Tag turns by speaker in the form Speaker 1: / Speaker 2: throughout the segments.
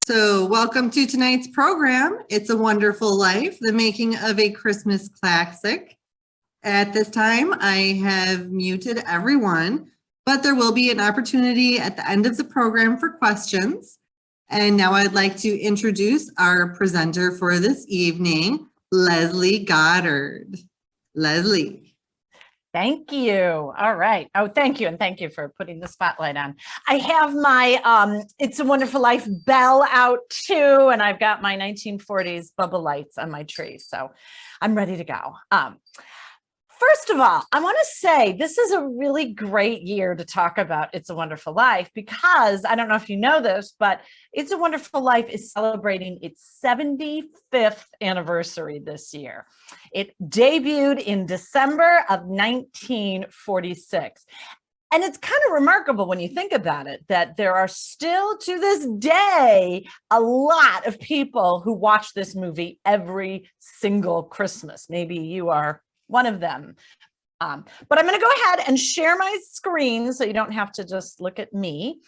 Speaker 1: So welcome to tonight's program. It's a Wonderful Life, the making of a Christmas classic. At this time, I have muted everyone, but there will be an opportunity at the end of the program for questions. And now I'd like to introduce our presenter for this evening, Leslie Goddard. Leslie.
Speaker 2: Thank you. All right. Oh, thank you. And thank you for putting the spotlight on. I have my It's a Wonderful Life bell out too. And I've got my 1940s bubble lights on my tree. So I'm ready to go. First of all, I want to say this is a really great year to talk about It's a Wonderful Life because I don't know if you know this, but It's a Wonderful Life is celebrating its 75th anniversary this year. It debuted in December of 1946. And it's kind of remarkable when you think about it, that there are still to this day a lot of people who watch this movie every single Christmas. Maybe you are one of them. But I'm going to go ahead and share my screen so you don't have to just look at me.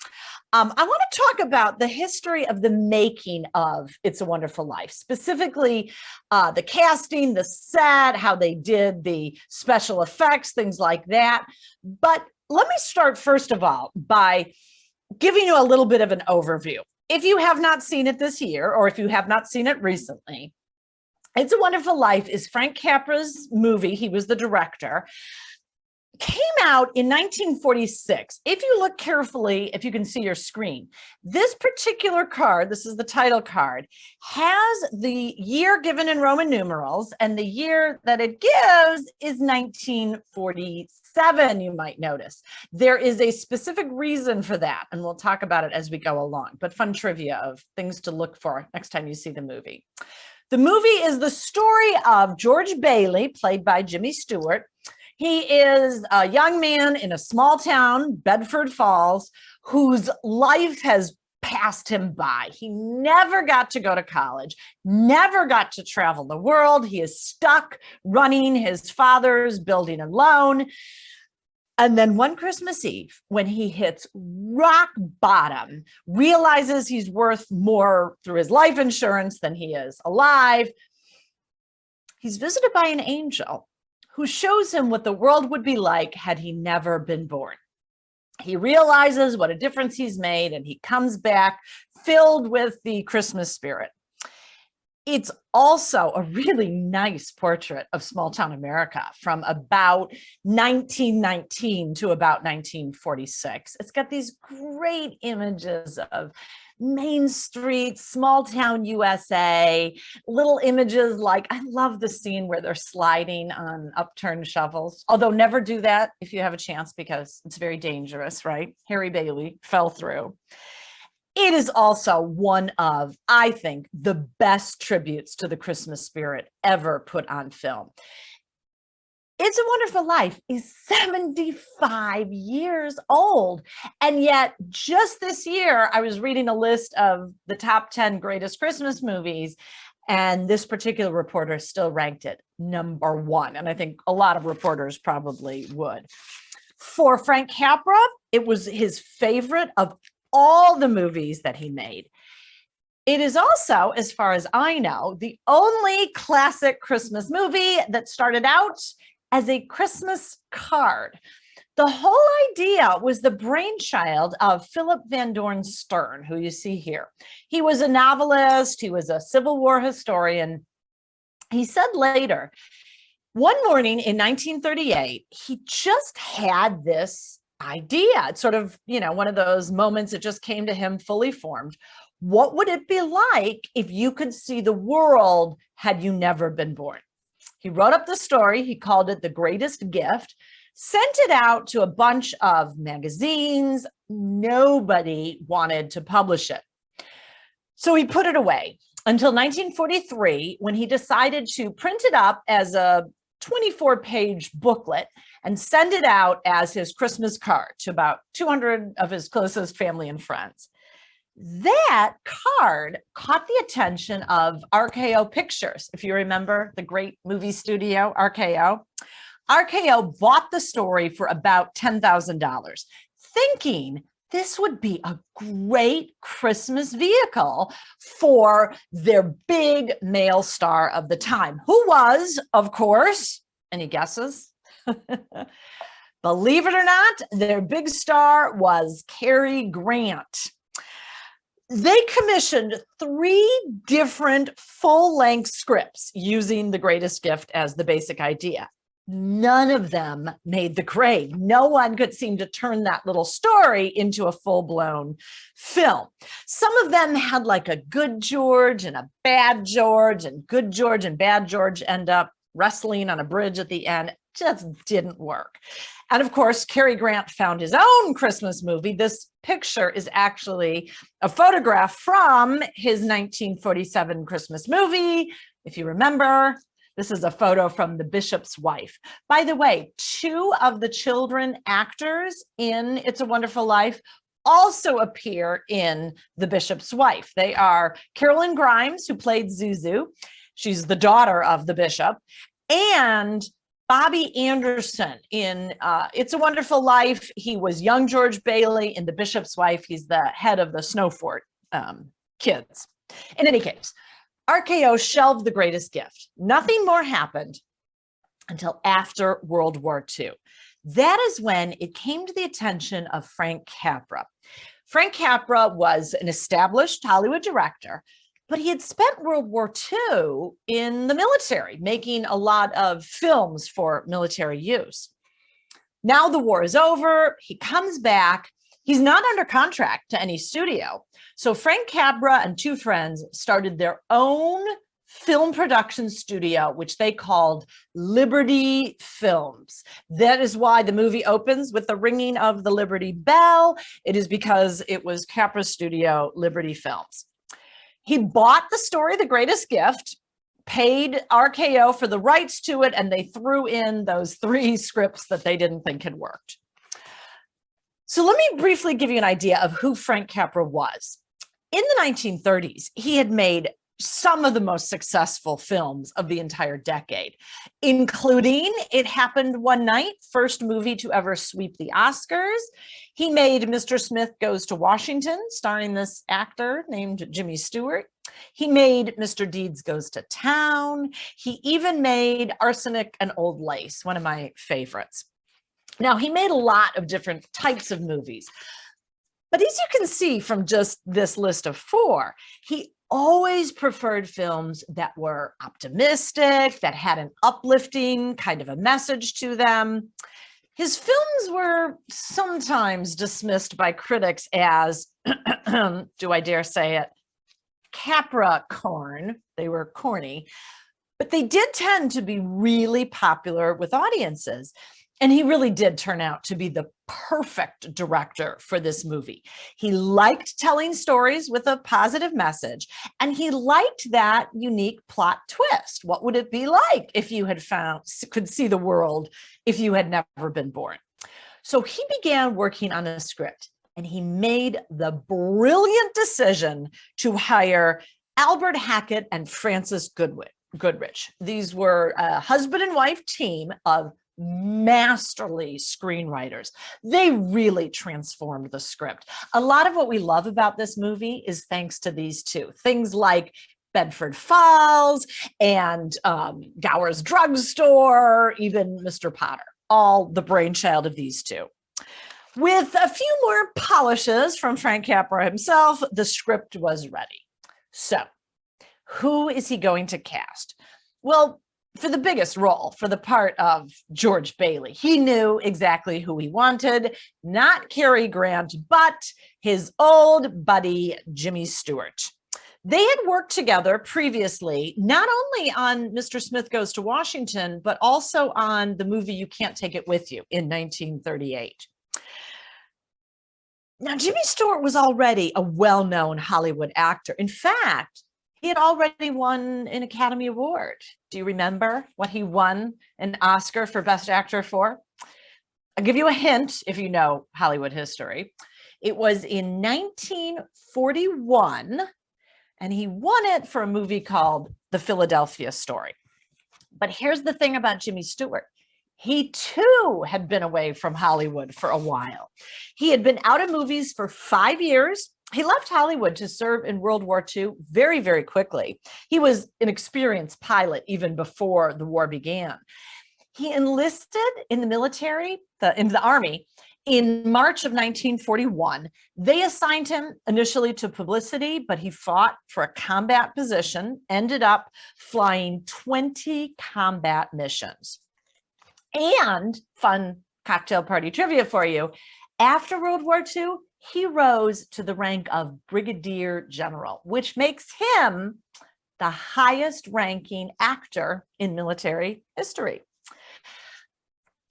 Speaker 2: I want to talk about the history of the making of It's a Wonderful Life, specifically the casting, the set, how they did the special effects, things like that. But let me start first of all by giving you a little bit of an overview. If you have not seen it this year, or if you have not seen it recently, It's a Wonderful Life is Frank Capra's movie. He was the director. Came out in 1946. If you look carefully, if you can see your screen, this particular card, this is the title card, has the year given in Roman numerals, and the year that it gives is 1947, you might notice. There is a specific reason for that, and we'll talk about it as we go along, but fun trivia of things to look for next time you see the movie. The movie is the story of George Bailey, played by Jimmy Stewart. He is a young man in a small town, Bedford Falls, whose life has passed him by. He never got to go to college, never got to travel the world. He is stuck running his father's building alone. And then one Christmas Eve, when he hits rock bottom, realizes he's worth more through his life insurance than he is alive, he's visited by an angel who shows him what the world would be like had he never been born. He realizes what a difference he's made, and he comes back filled with the Christmas spirit. It's also a really nice portrait of small town America from about 1919 to about 1946. It's got these great images of Main Street, small town USA, little images like, I love the scene where they're sliding on upturned shovels, although never do that if you have a chance because it's very dangerous, right? Harry Bailey fell through. It is also one of, I think, the best tributes to the Christmas spirit ever put on film. It's a Wonderful Life is 75 years old. And yet just this year, I was reading a list of the top 10 greatest Christmas movies, and this particular reporter still ranked it number one. And I think a lot of reporters probably would. For Frank Capra, it was his favorite of all the movies that he made. It is also, as far as I know, the only classic Christmas movie that started out as a Christmas card. The whole idea was the brainchild of Philip Van Dorn Stern, who you see here. He was a novelist, he was a Civil War historian. He said later, one morning in 1938, he just had this idea. It's sort of, one of those moments that just came to him fully formed. What would it be like if you could see the world had you never been born? He wrote up the story. He called it The Greatest Gift, sent it out to a bunch of magazines. Nobody wanted to publish it. So he put it away until 1943, when he decided to print it up as a 24-page booklet and send it out as his Christmas card to about 200 of his closest family and friends. That card caught the attention of RKO Pictures. If you remember the great movie studio, RKO. RKO bought the story for about $10,000, thinking this would be a great Christmas vehicle for their big male star of the time, who was, of course, any guesses? Believe it or not, their big star was Cary Grant. They commissioned 3 different full-length scripts using The Greatest Gift as the basic idea. None of them made the grade. No one could seem to turn that little story into a full-blown film. Some of them had like a good George and a bad George, and good George and bad George end up wrestling on a bridge at the end. Just didn't work. And of course, Cary Grant found his own Christmas movie. This picture is actually a photograph from his 1947 Christmas movie. If you remember, this is a photo from The Bishop's Wife. By the way, 2 of the children actors in It's a Wonderful Life also appear in The Bishop's Wife. They are Carolyn Grimes, who played Zuzu. She's the daughter of the bishop, and Bobby Anderson in It's a Wonderful Life. He was young George Bailey. In The Bishop's Wife, he's the head of the Snowfort kids. In any case, RKO shelved The Greatest Gift. Nothing more happened until after World War II. That is when it came to the attention of Frank Capra. Frank Capra was an established Hollywood director, but he had spent World War II in the military, making a lot of films for military use. Now the war is over, he comes back. He's not under contract to any studio. So Frank Capra and 2 friends started their own film production studio, which they called Liberty Films. That is why the movie opens with the ringing of the Liberty Bell. It is because it was Capra's studio, Liberty Films. He bought the story, The Greatest Gift, paid RKO for the rights to it, and they threw in those 3 scripts that they didn't think had worked. So let me briefly give you an idea of who Frank Capra was. In the 1930s, he had made some of the most successful films of the entire decade, including It Happened One Night, first movie to ever sweep the Oscars. He made Mr. Smith Goes to Washington, starring this actor named Jimmy Stewart. He made Mr. Deeds Goes to Town. He even made Arsenic and Old Lace, one of my favorites. Now, he made a lot of different types of movies, but as you can see from just this list of 4, he always preferred films that were optimistic, that had an uplifting kind of a message to them. His films were sometimes dismissed by critics as, do I dare say it, Capra-corn. They were corny, but they did tend to be really popular with audiences. And he really did turn out to be the perfect director for this movie. He liked telling stories with a positive message, and he liked that unique plot twist. What would it be like if you could see the world if you had never been born? So he began working on a script, and he made the brilliant decision to hire Albert Hackett and Frances Goodrich. These were a husband and wife team of masterly screenwriters. They really transformed the script. A lot of what we love about this movie is thanks to these 2. Things like Bedford Falls and Gower's Drugstore, even Mr. Potter, all the brainchild of these 2. With a few more polishes from Frank Capra himself, the script was ready. So, who is he going to cast? Well, for the biggest role, for the part of George Bailey, he knew exactly who he wanted, not Cary Grant, but his old buddy, Jimmy Stewart. They had worked together previously, not only on Mr. Smith Goes to Washington, but also on the movie You Can't Take It With You in 1938. Now, Jimmy Stewart was already a well-known Hollywood actor. In fact, he had already won an Academy Award. Do you remember what he won an Oscar for Best Actor for? I'll give you a hint if you know Hollywood history. It was in 1941, and he won it for a movie called The Philadelphia Story. But here's the thing about Jimmy Stewart. He too had been away from Hollywood for a while. He had been out of movies for 5 years. He left Hollywood to serve in World War II very, very quickly. He was an experienced pilot even before the war began. He enlisted in the military, in the Army, in March of 1941. They assigned him initially to publicity, but he fought for a combat position, ended up flying 20 combat missions. And fun cocktail party trivia for you, after World War II, he rose to the rank of Brigadier General, which makes him the highest ranking actor in military history.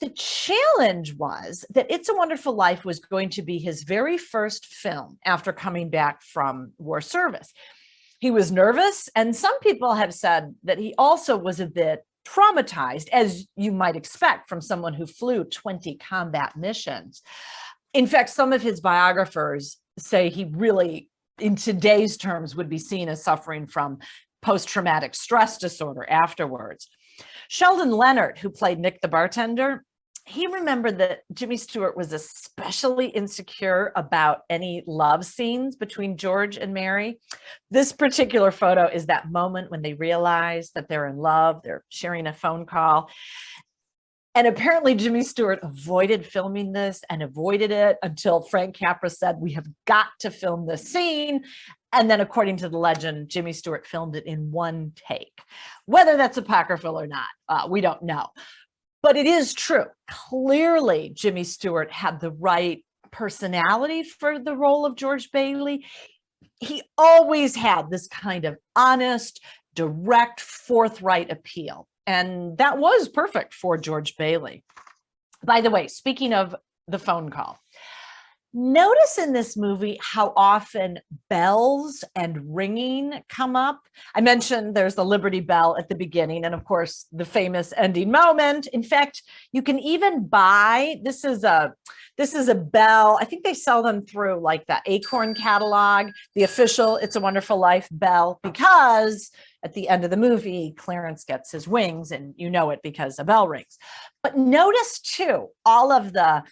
Speaker 2: The challenge was that It's a Wonderful Life was going to be his very first film after coming back from war service. He was nervous, and some people have said that he also was a bit traumatized, as you might expect from someone who flew 20 combat missions. In fact, some of his biographers say he really, in today's terms, would be seen as suffering from post-traumatic stress disorder afterwards. Sheldon Leonard, who played Nick the bartender, he remembered that Jimmy Stewart was especially insecure about any love scenes between George and Mary. This particular photo is that moment when they realize that they're in love, they're sharing a phone call. And apparently Jimmy Stewart avoided filming this and avoided it until Frank Capra said, "We have got to film this scene." And then according to the legend, Jimmy Stewart filmed it in one take. Whether that's apocryphal or not, we don't know. But it is true. Clearly, Jimmy Stewart had the right personality for the role of George Bailey. He always had this kind of honest, direct, forthright appeal. And that was perfect for George Bailey. By the way, speaking of the phone call, notice in this movie how often bells and ringing come up. I mentioned there's the Liberty Bell at the beginning, and of course, the famous ending moment. In fact, you can even buy, this is a bell. I think they sell them through like the Acorn catalog, the official It's a Wonderful Life bell, because at the end of the movie, Clarence gets his wings, and you know it because a bell rings. But notice too, all of the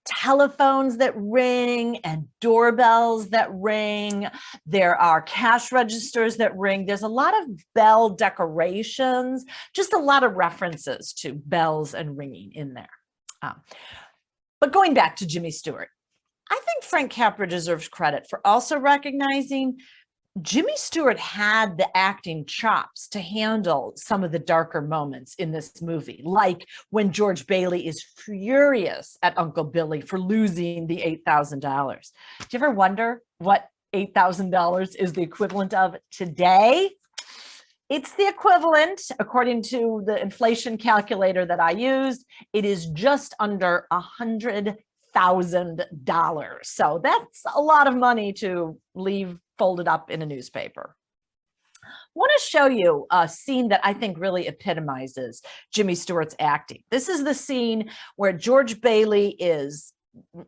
Speaker 2: telephones that ring and doorbells that ring. There are cash registers that ring. There's a lot of bell decorations, just a lot of references to bells and ringing in there. But going back to Jimmy Stewart, I think Frank Capra deserves credit for also recognizing Jimmy Stewart had the acting chops to handle some of the darker moments in this movie, like when George Bailey is furious at Uncle Billy for losing the $8,000. Do you ever wonder what $8,000 is the equivalent of today? It's the equivalent, according to the inflation calculator that I used, it is just under $100,000. So that's a lot of money to leave folded up in a newspaper. I want to show you a scene that I think really epitomizes Jimmy Stewart's acting. This is the scene where George Bailey is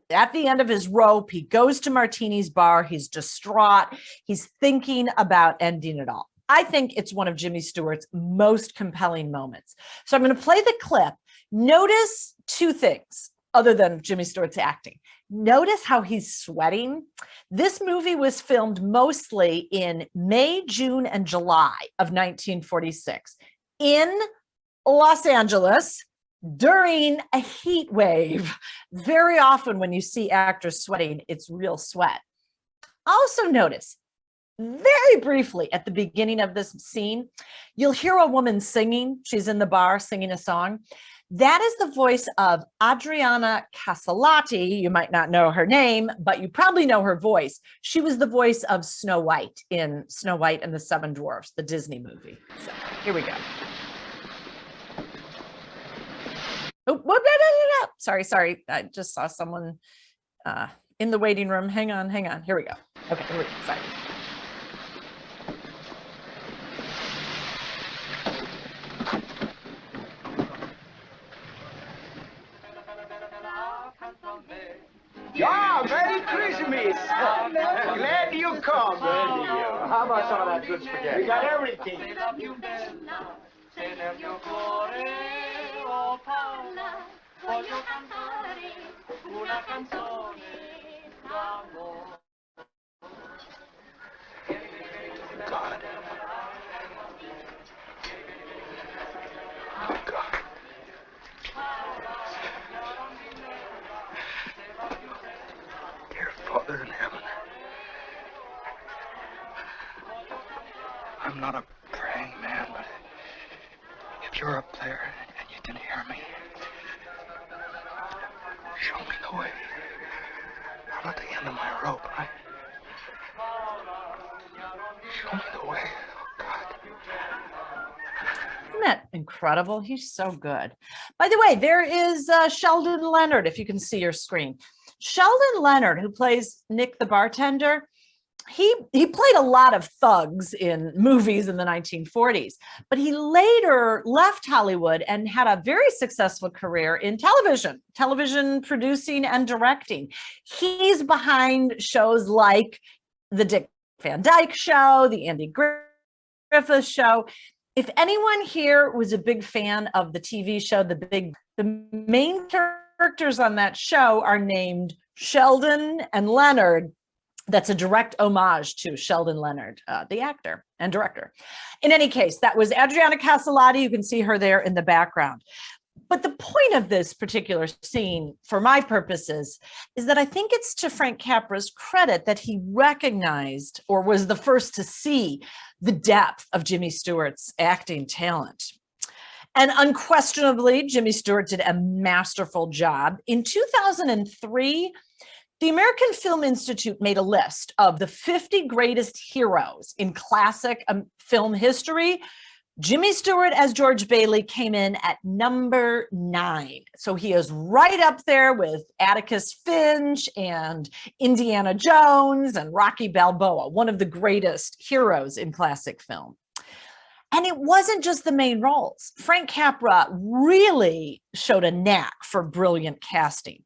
Speaker 2: at the end of his rope. He goes to Martini's bar. He's distraught. He's thinking about ending it all. I think it's one of Jimmy Stewart's most compelling moments. So I'm going to play the clip. Notice two things other than Jimmy Stewart's acting. Notice how he's sweating. This movie was filmed mostly in May, June, and July of 1946 in Los Angeles during a heat wave. Very often when you see actors sweating, it's real sweat. Also notice, very briefly at the beginning of this scene, you'll hear a woman singing. She's in the bar singing a song. That is the voice of Adriana Casalati. You might not know her name, but you probably know her voice. She was the voice of Snow White in Snow White and the Seven Dwarfs, the Disney movie. So here we go. Oh, no. Sorry. I just saw someone in the waiting room. Hang on. Here we go. Okay, here we go. Sorry.
Speaker 3: Yeah, Merry Christmas! Glad you come. How about some of that good spaghetti? We got everything.
Speaker 4: Io parla, voglio cantare una canzone d'amore.
Speaker 3: God. Oh, God. Dear Father in heaven, I'm not a praying man, but if you're up there and you can hear me, show me the way. I'm at the end of my rope. Show me the way. Oh, God.
Speaker 2: Isn't that incredible? He's so good. By the way, there is Sheldon Leonard, if you can see your screen. Sheldon Leonard, who plays Nick the bartender, he played a lot of thugs in movies in the 1940s, but he later left Hollywood and had a very successful career in television producing and directing. He's behind shows like The Dick Van Dyke Show, The Andy Griffith Show. If anyone here was a big fan of the TV show, the main characters on that show are named Sheldon and Leonard. That's a direct homage to Sheldon Leonard, the actor and director. In any case, that was Adriana Caselotti. You can see her there in the background. But the point of this particular scene, for my purposes, is that I think it's to Frank Capra's credit that he recognized, or was the first to see, the depth of Jimmy Stewart's acting talent. And unquestionably, Jimmy Stewart did a masterful job. In 2003, the American Film Institute made a list of the 50 greatest heroes in classic film history. Jimmy Stewart as George Bailey came in at number 9. So he is right up there with Atticus Finch and Indiana Jones and Rocky Balboa, one of the greatest heroes in classic film. And it wasn't just the main roles. Frank Capra really showed a knack for brilliant casting.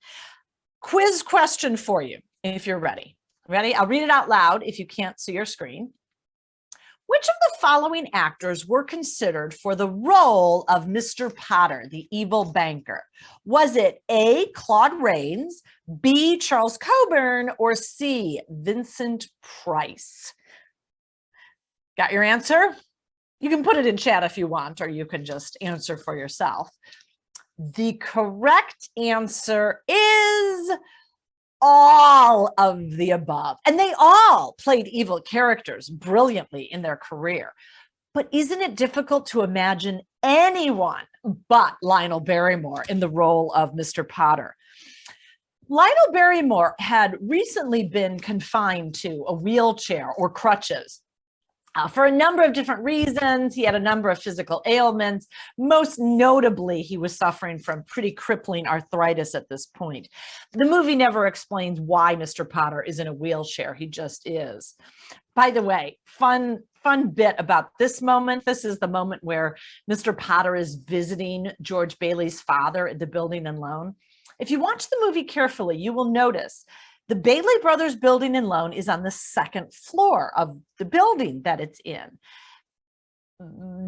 Speaker 2: Quiz question for you, if you're ready. Ready? I'll read it out loud if you can't see your screen. Which of the following actors were considered for the role of Mr. Potter, the evil banker? Was it A, Claude Rains, B, Charles Coburn, or C, Vincent Price? Got your answer? You can put it in chat if you want, or you can just answer for yourself. The correct answer is all of the above. And they all played evil characters brilliantly in their career. But isn't it difficult to imagine anyone but Lionel Barrymore in the role of Mr. Potter? Lionel Barrymore had recently been confined to a wheelchair or crutches. For a number of different reasons. He had a number of physical ailments. Most notably, he was suffering from pretty crippling arthritis at this point. The movie never explains why Mr. Potter is in a wheelchair. He just is. By the way, fun bit about this moment. This is the moment where Mr. Potter is visiting George Bailey's father at the building and loan. If you watch the movie carefully, you will notice the Bailey Brothers building and loan is on the 2nd floor of the building that it's in.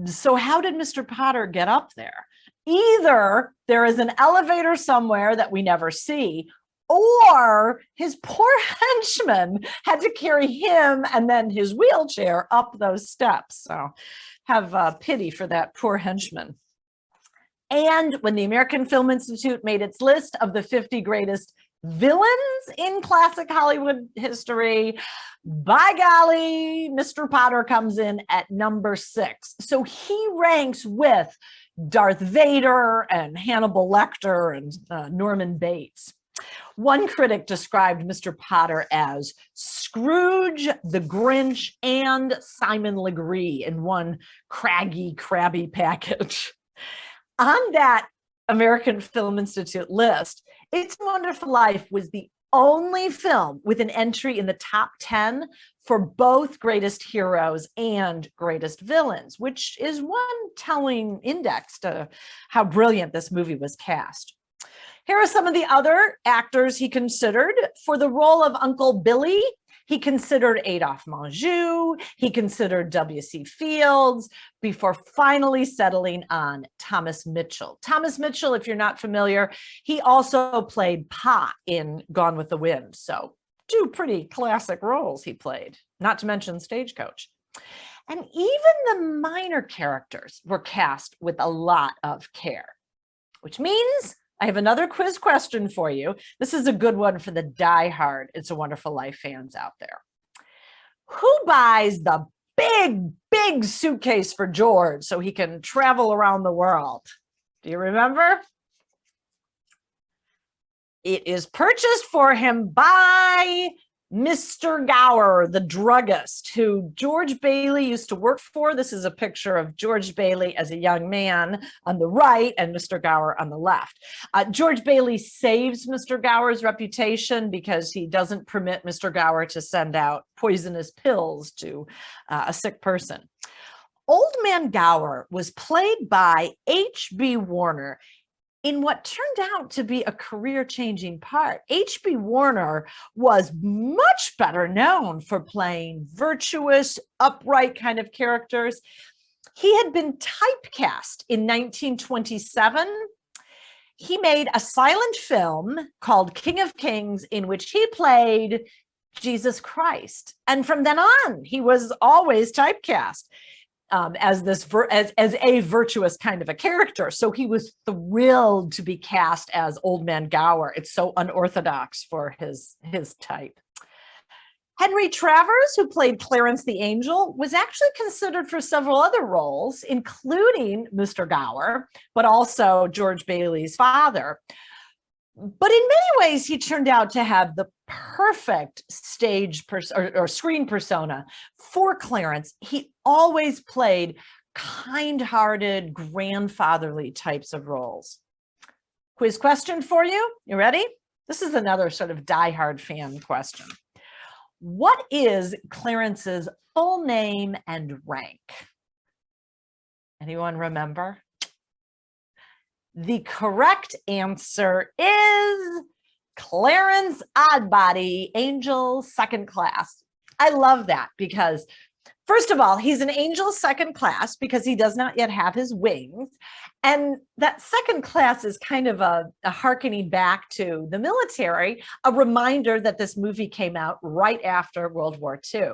Speaker 2: So how did Mr. Potter get up there? Either there is an elevator somewhere that we never see, or his poor henchman had to carry him and then his wheelchair up those steps. So have pity for that poor henchman. And when the American Film Institute made its list of the 50 greatest villains in classic Hollywood history, by golly, Mr. Potter comes in at number 6. So he ranks with Darth Vader and Hannibal Lecter and Norman Bates. One critic described Mr. Potter as Scrooge, the Grinch, and Simon Legree in one craggy, crabby package. On that American Film Institute list, It's a Wonderful Life was the only film with an entry in the top 10 for both greatest heroes and greatest villains, which is one telling index to how brilliant this movie was cast. Here are some of the other actors he considered for the role of Uncle Billy. He considered Adolphe Menjou, he considered W.C. Fields, before finally settling on Thomas Mitchell. Thomas Mitchell, if you're not familiar, he also played Pa in Gone with the Wind. So 2 pretty classic roles he played, not to mention Stagecoach. And even the minor characters were cast with a lot of care, which means I have another quiz question for you. This is a good one for the diehard It's a Wonderful Life fans out there. Who buys the big suitcase for George so he can travel around the world? Do you remember? It is purchased for him by Mr. Gower, the druggist, who George Bailey used to work for. This is a picture of George Bailey as a young man on the right and Mr. Gower on the left. George Bailey saves Mr. Gower's reputation because he doesn't permit Mr. Gower to send out poisonous pills to a sick person. Old Man Gower was played by H.B. Warner in what turned out to be a career-changing part. H.B. Warner was much better known for playing virtuous, upright kind of characters. He had been typecast in 1927. He made a silent film called King of Kings, in which he played Jesus Christ. And from then on, he was always typecast as a virtuous kind of a character. So he was thrilled to be cast as Old Man Gower. It's so unorthodox for his type. Henry Travers, who played Clarence the Angel, was actually considered for several other roles, including Mr. Gower, but also George Bailey's father. But in many ways, he turned out to have the perfect stage or screen persona for Clarence. He always played kind-hearted, grandfatherly types of roles. Quiz question for you. You ready? This is another sort of diehard fan question. What is Clarence's full name and rank? Anyone remember? The correct answer is Clarence Oddbody, Angel Second Class. I love that because, first of all, he's an angel second class because he does not yet have his wings. And that second class is kind of a hearkening back to the military, a reminder that this movie came out right after World War II.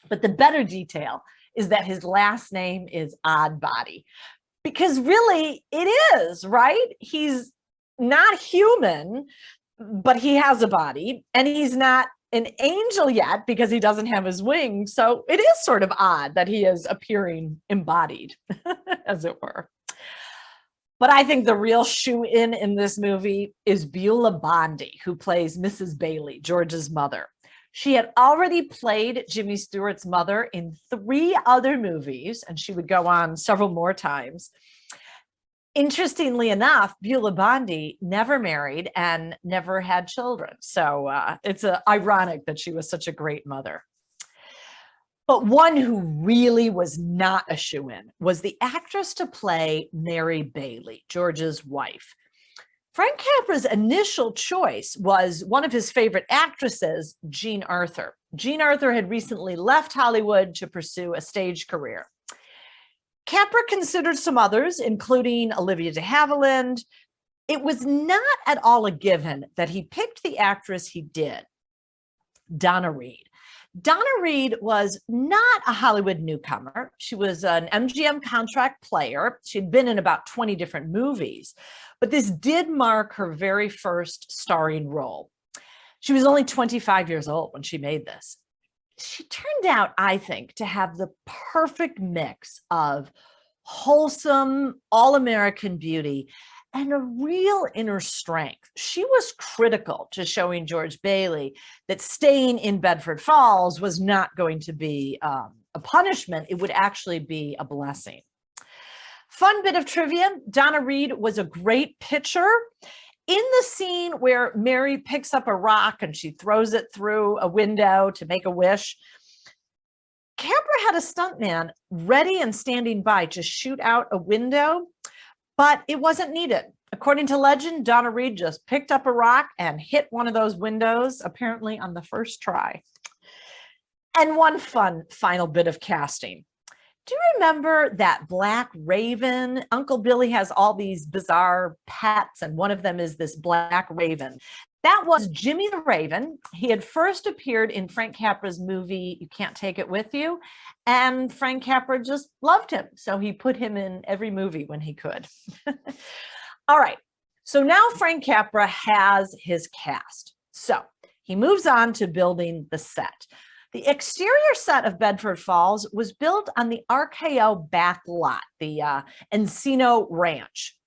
Speaker 2: But the better detail is that his last name is Oddbody. Because really it is, right? He's not human, but he has a body, and he's not an angel yet because he doesn't have his wings. So it is sort of odd that he is appearing embodied, as it were. But I think the real shoe-in in this movie is Beulah Bondi, who plays Mrs. Bailey, George's mother. She had already played Jimmy Stewart's mother in 3 other movies, and she would go on several more times. Interestingly enough, Beulah Bondi never married and never had children. So it's ironic that she was such a great mother. But one who really was not a shoo-in was the actress to play Mary Bailey, George's wife. Frank Capra's initial choice was one of his favorite actresses, Jean Arthur. Jean Arthur had recently left Hollywood to pursue a stage career. Capra considered some others, including Olivia de Havilland. It was not at all a given that he picked the actress he did, Donna Reed. Donna Reed was not a Hollywood newcomer. She was an MGM contract player. She'd been in about 20 different movies, but this did mark her very first starring role. She was only 25 years old when she made this. She turned out, I think, to have the perfect mix of wholesome, all-American beauty and a real inner strength. She was critical to showing George Bailey that staying in Bedford Falls was not going to be a punishment. It would actually be a blessing. Fun bit of trivia, Donna Reed was a great pitcher. In the scene where Mary picks up a rock and she throws it through a window to make a wish, Capra had a stuntman ready and standing by to shoot out a window, but it wasn't needed. According to legend, Donna Reed just picked up a rock and hit one of those windows, apparently on the first try. And one fun final bit of casting. Do you remember that black raven? Uncle Billy has all these bizarre pets, and one of them is this black raven. That was Jimmy the Raven. He had first appeared in Frank Capra's movie, You Can't Take It With You, and Frank Capra just loved him. So he put him in every movie when he could. All right, so now Frank Capra has his cast. So he moves on to building the set. The exterior set of Bedford Falls was built on the RKO back lot, the Encino Ranch.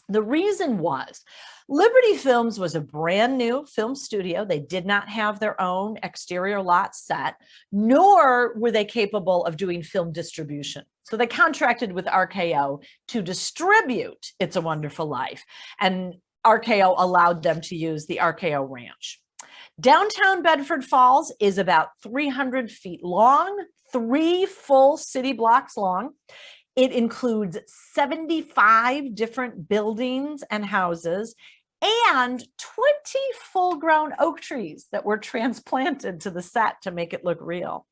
Speaker 2: The reason was Liberty Films was a brand new film studio. They did not have their own exterior lot set, nor were they capable of doing film distribution. So they contracted with RKO to distribute It's a Wonderful Life, and RKO allowed them to use the RKO Ranch. Downtown Bedford Falls is about 300 feet long, 3 full city blocks long. It includes 75 different buildings and houses and 20 full-grown oak trees that were transplanted to the set to make it look real.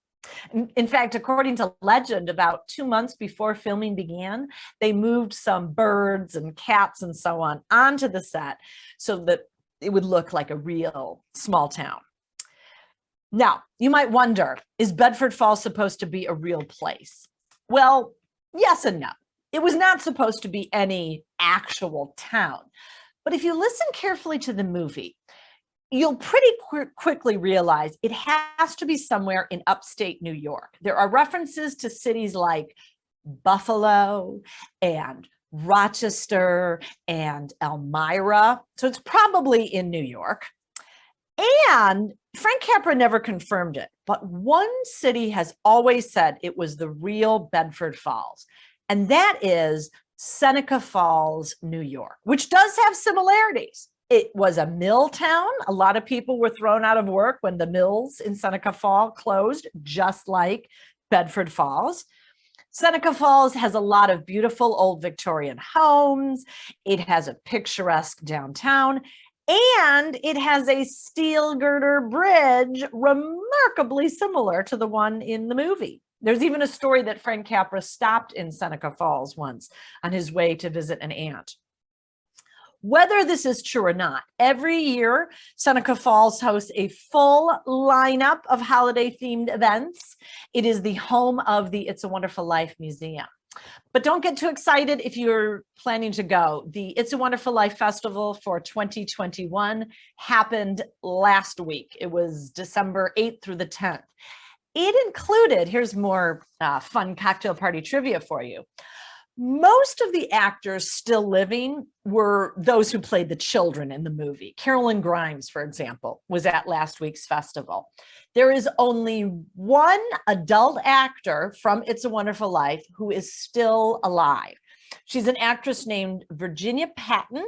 Speaker 2: In fact, according to legend, about 2 months before filming began, they moved some birds and cats and so on onto the set so that it would look like a real small town. Now, you might wonder, is Bedford Falls supposed to be a real place? Well, yes and no. It was not supposed to be any actual town. But if you listen carefully to the movie, you'll pretty quickly realize it has to be somewhere in upstate New York. There are references to cities like Buffalo and Rochester and Elmira. So it's probably in New York. And Frank Capra never confirmed it, but one city has always said it was the real Bedford Falls, and that is Seneca Falls, New York, which does have similarities. It was a mill town. A lot of people were thrown out of work when the mills in Seneca Falls closed, just like Bedford Falls. Seneca Falls has a lot of beautiful old Victorian homes. It has a picturesque downtown, and it has a steel girder bridge remarkably similar to the one in the movie. There's even a story that Frank Capra stopped in Seneca Falls once on his way to visit an aunt. Whether this is true or not, every year Seneca Falls hosts a full lineup of holiday-themed events. It is the home of the It's a Wonderful Life Museum. But don't get too excited if you're planning to go. The It's a Wonderful Life Festival for 2021 happened last week. It was December 8th through the 10th. It included, here's more fun cocktail party trivia for you. Most of the actors still living were those who played the children in the movie. Carolyn Grimes, for example, was at last week's festival. There is only one adult actor from It's a Wonderful Life who is still alive. She's an actress named Virginia Patton.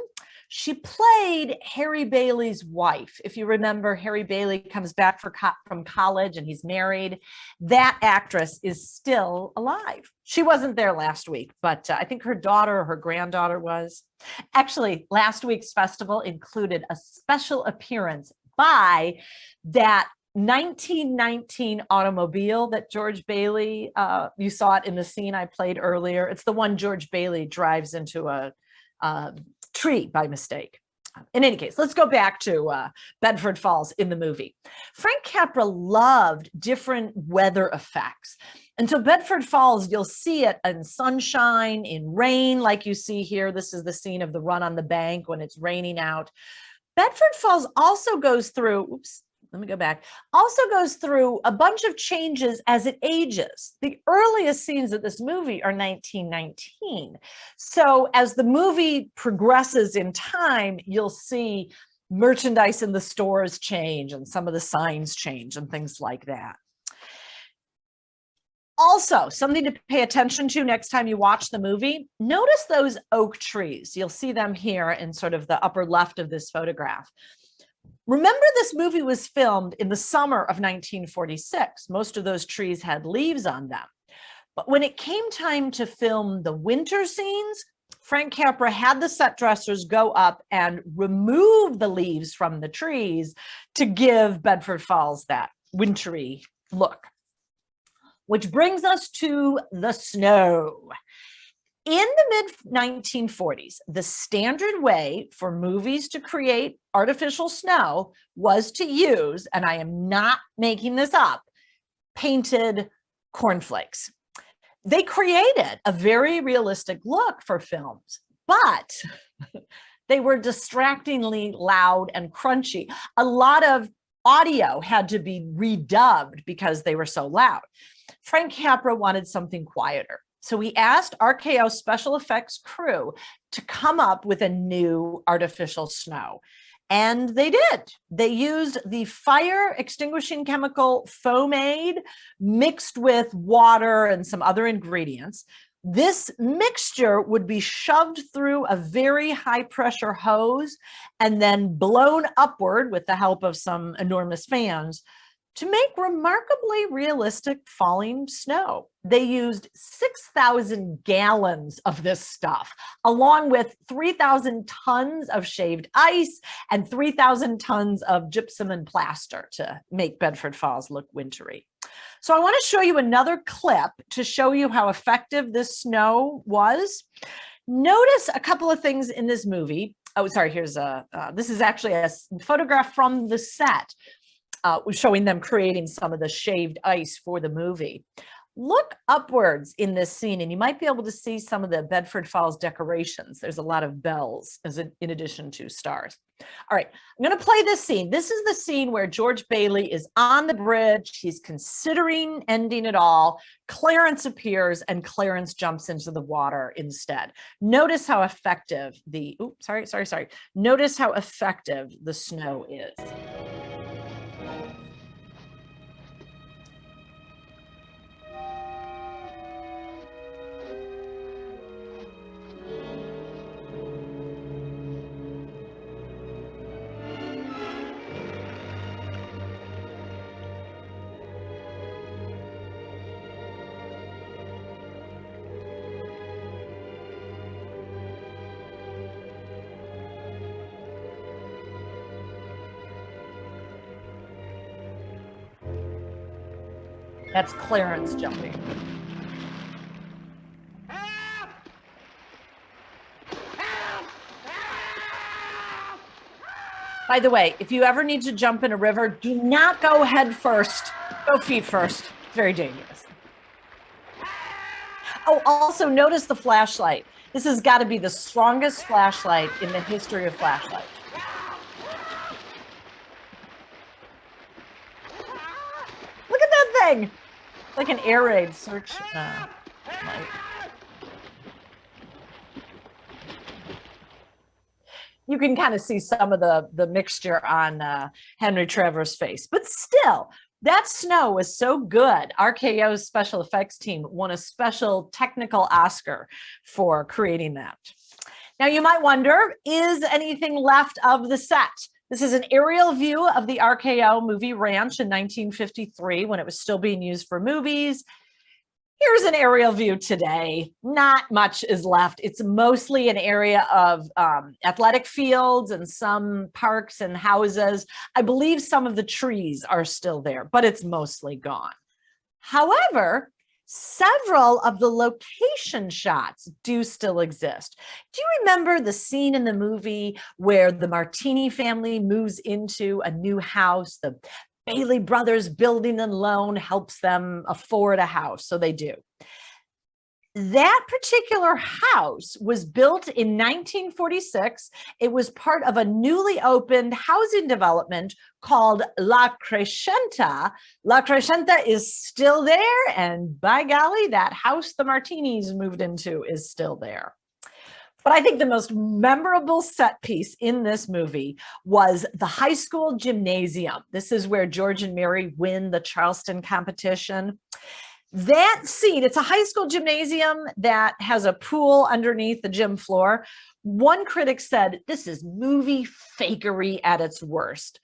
Speaker 2: She played Harry Bailey's wife. If you remember, Harry Bailey comes back from college and he's married. That actress is still alive. She wasn't there last week, but I think her daughter or her granddaughter was. Actually, last week's festival included a special appearance by that 1919 automobile that George Bailey, you saw it in the scene I played earlier. It's the one George Bailey drives into a tree by mistake. In any case, let's go back to Bedford Falls in the movie. Frank Capra loved different weather effects. And so Bedford Falls, you'll see it in sunshine, in rain, like you see here. This is the scene of the run on the bank when it's raining out. Bedford Falls also goes through, oops, let me go back, also goes through a bunch of changes as it ages. The earliest scenes of this movie are 1919. So as the movie progresses in time, you'll see merchandise in the stores change and some of the signs change and things like that. Also, something to pay attention to next time you watch the movie, notice those oak trees. You'll see them here in sort of the upper left of this photograph. Remember, this movie was filmed in the summer of 1946. Most of those trees had leaves on them. But when it came time to film the winter scenes, Frank Capra had the set dressers go up and remove the leaves from the trees to give Bedford Falls that wintry look. which brings us to the snow. In the mid-1940s, the standard way for movies to create artificial snow was to use, and I am not making this up, painted cornflakes. They created a very realistic look for films, but they were distractingly loud and crunchy. A lot of audio had to be redubbed because they were so loud. Frank Capra wanted something quieter. So he asked RKO special effects crew to come up with a new artificial snow. And they did. They used the fire extinguishing chemical Foamade mixed with water and some other ingredients. This mixture would be shoved through a very high pressure hose and then blown upward with the help of some enormous fans to make remarkably realistic falling snow. They used 6,000 gallons of this stuff, along with 3,000 tons of shaved ice and 3,000 tons of gypsum and plaster to make Bedford Falls look wintry. So I want to show you another clip to show you how effective this snow was. Notice a couple of things in this movie. Oh, sorry, this is actually a photograph from the set. Showing them creating some of the shaved ice for the movie. Look upwards in this scene and you might be able to see some of the Bedford Falls decorations. There's a lot of bells in addition to stars. All right, I'm going to play this scene. This is the scene where George Bailey is on the bridge. He's considering ending it all. Clarence appears and Clarence jumps into the water instead. Notice how effective Notice how effective the snow is. That's Clarence jumping.
Speaker 3: Help! Help! Help!
Speaker 2: By the way, if you ever need to jump in a river, do not go head first. Go feet first. It's very dangerous. Oh, also notice the flashlight. This has got to be the strongest flashlight in the history of flashlights. Look at that thing. Like an air raid search light. You can kind of see some of the mixture on Henry Trevor's face, but still, that snow was so good. RKO's special effects team won a special technical Oscar for creating that. Now you might wonder, is anything left of the set? This is an aerial view of the RKO movie ranch in 1953 when it was still being used for movies. Here's an aerial view today. Not much is left. It's mostly an area of athletic fields and some parks and houses. I believe some of the trees are still there, but it's mostly gone. However, several of the location shots do still exist. Do you remember the scene in the movie where the Martini family moves into a new house? The Bailey brothers building a loan helps them afford a house, so they do. That particular house was built in 1946. It was part of a newly opened housing development called La Crescenta. La Crescenta is still there, and by golly, that house the Martinis moved into is still there. But I think the most memorable set piece in this movie was the high school gymnasium. This is where George and Mary win the Charleston competition. That scene, it's a high school gymnasium that has a pool underneath the gym floor. One critic said, this is movie fakery at its worst.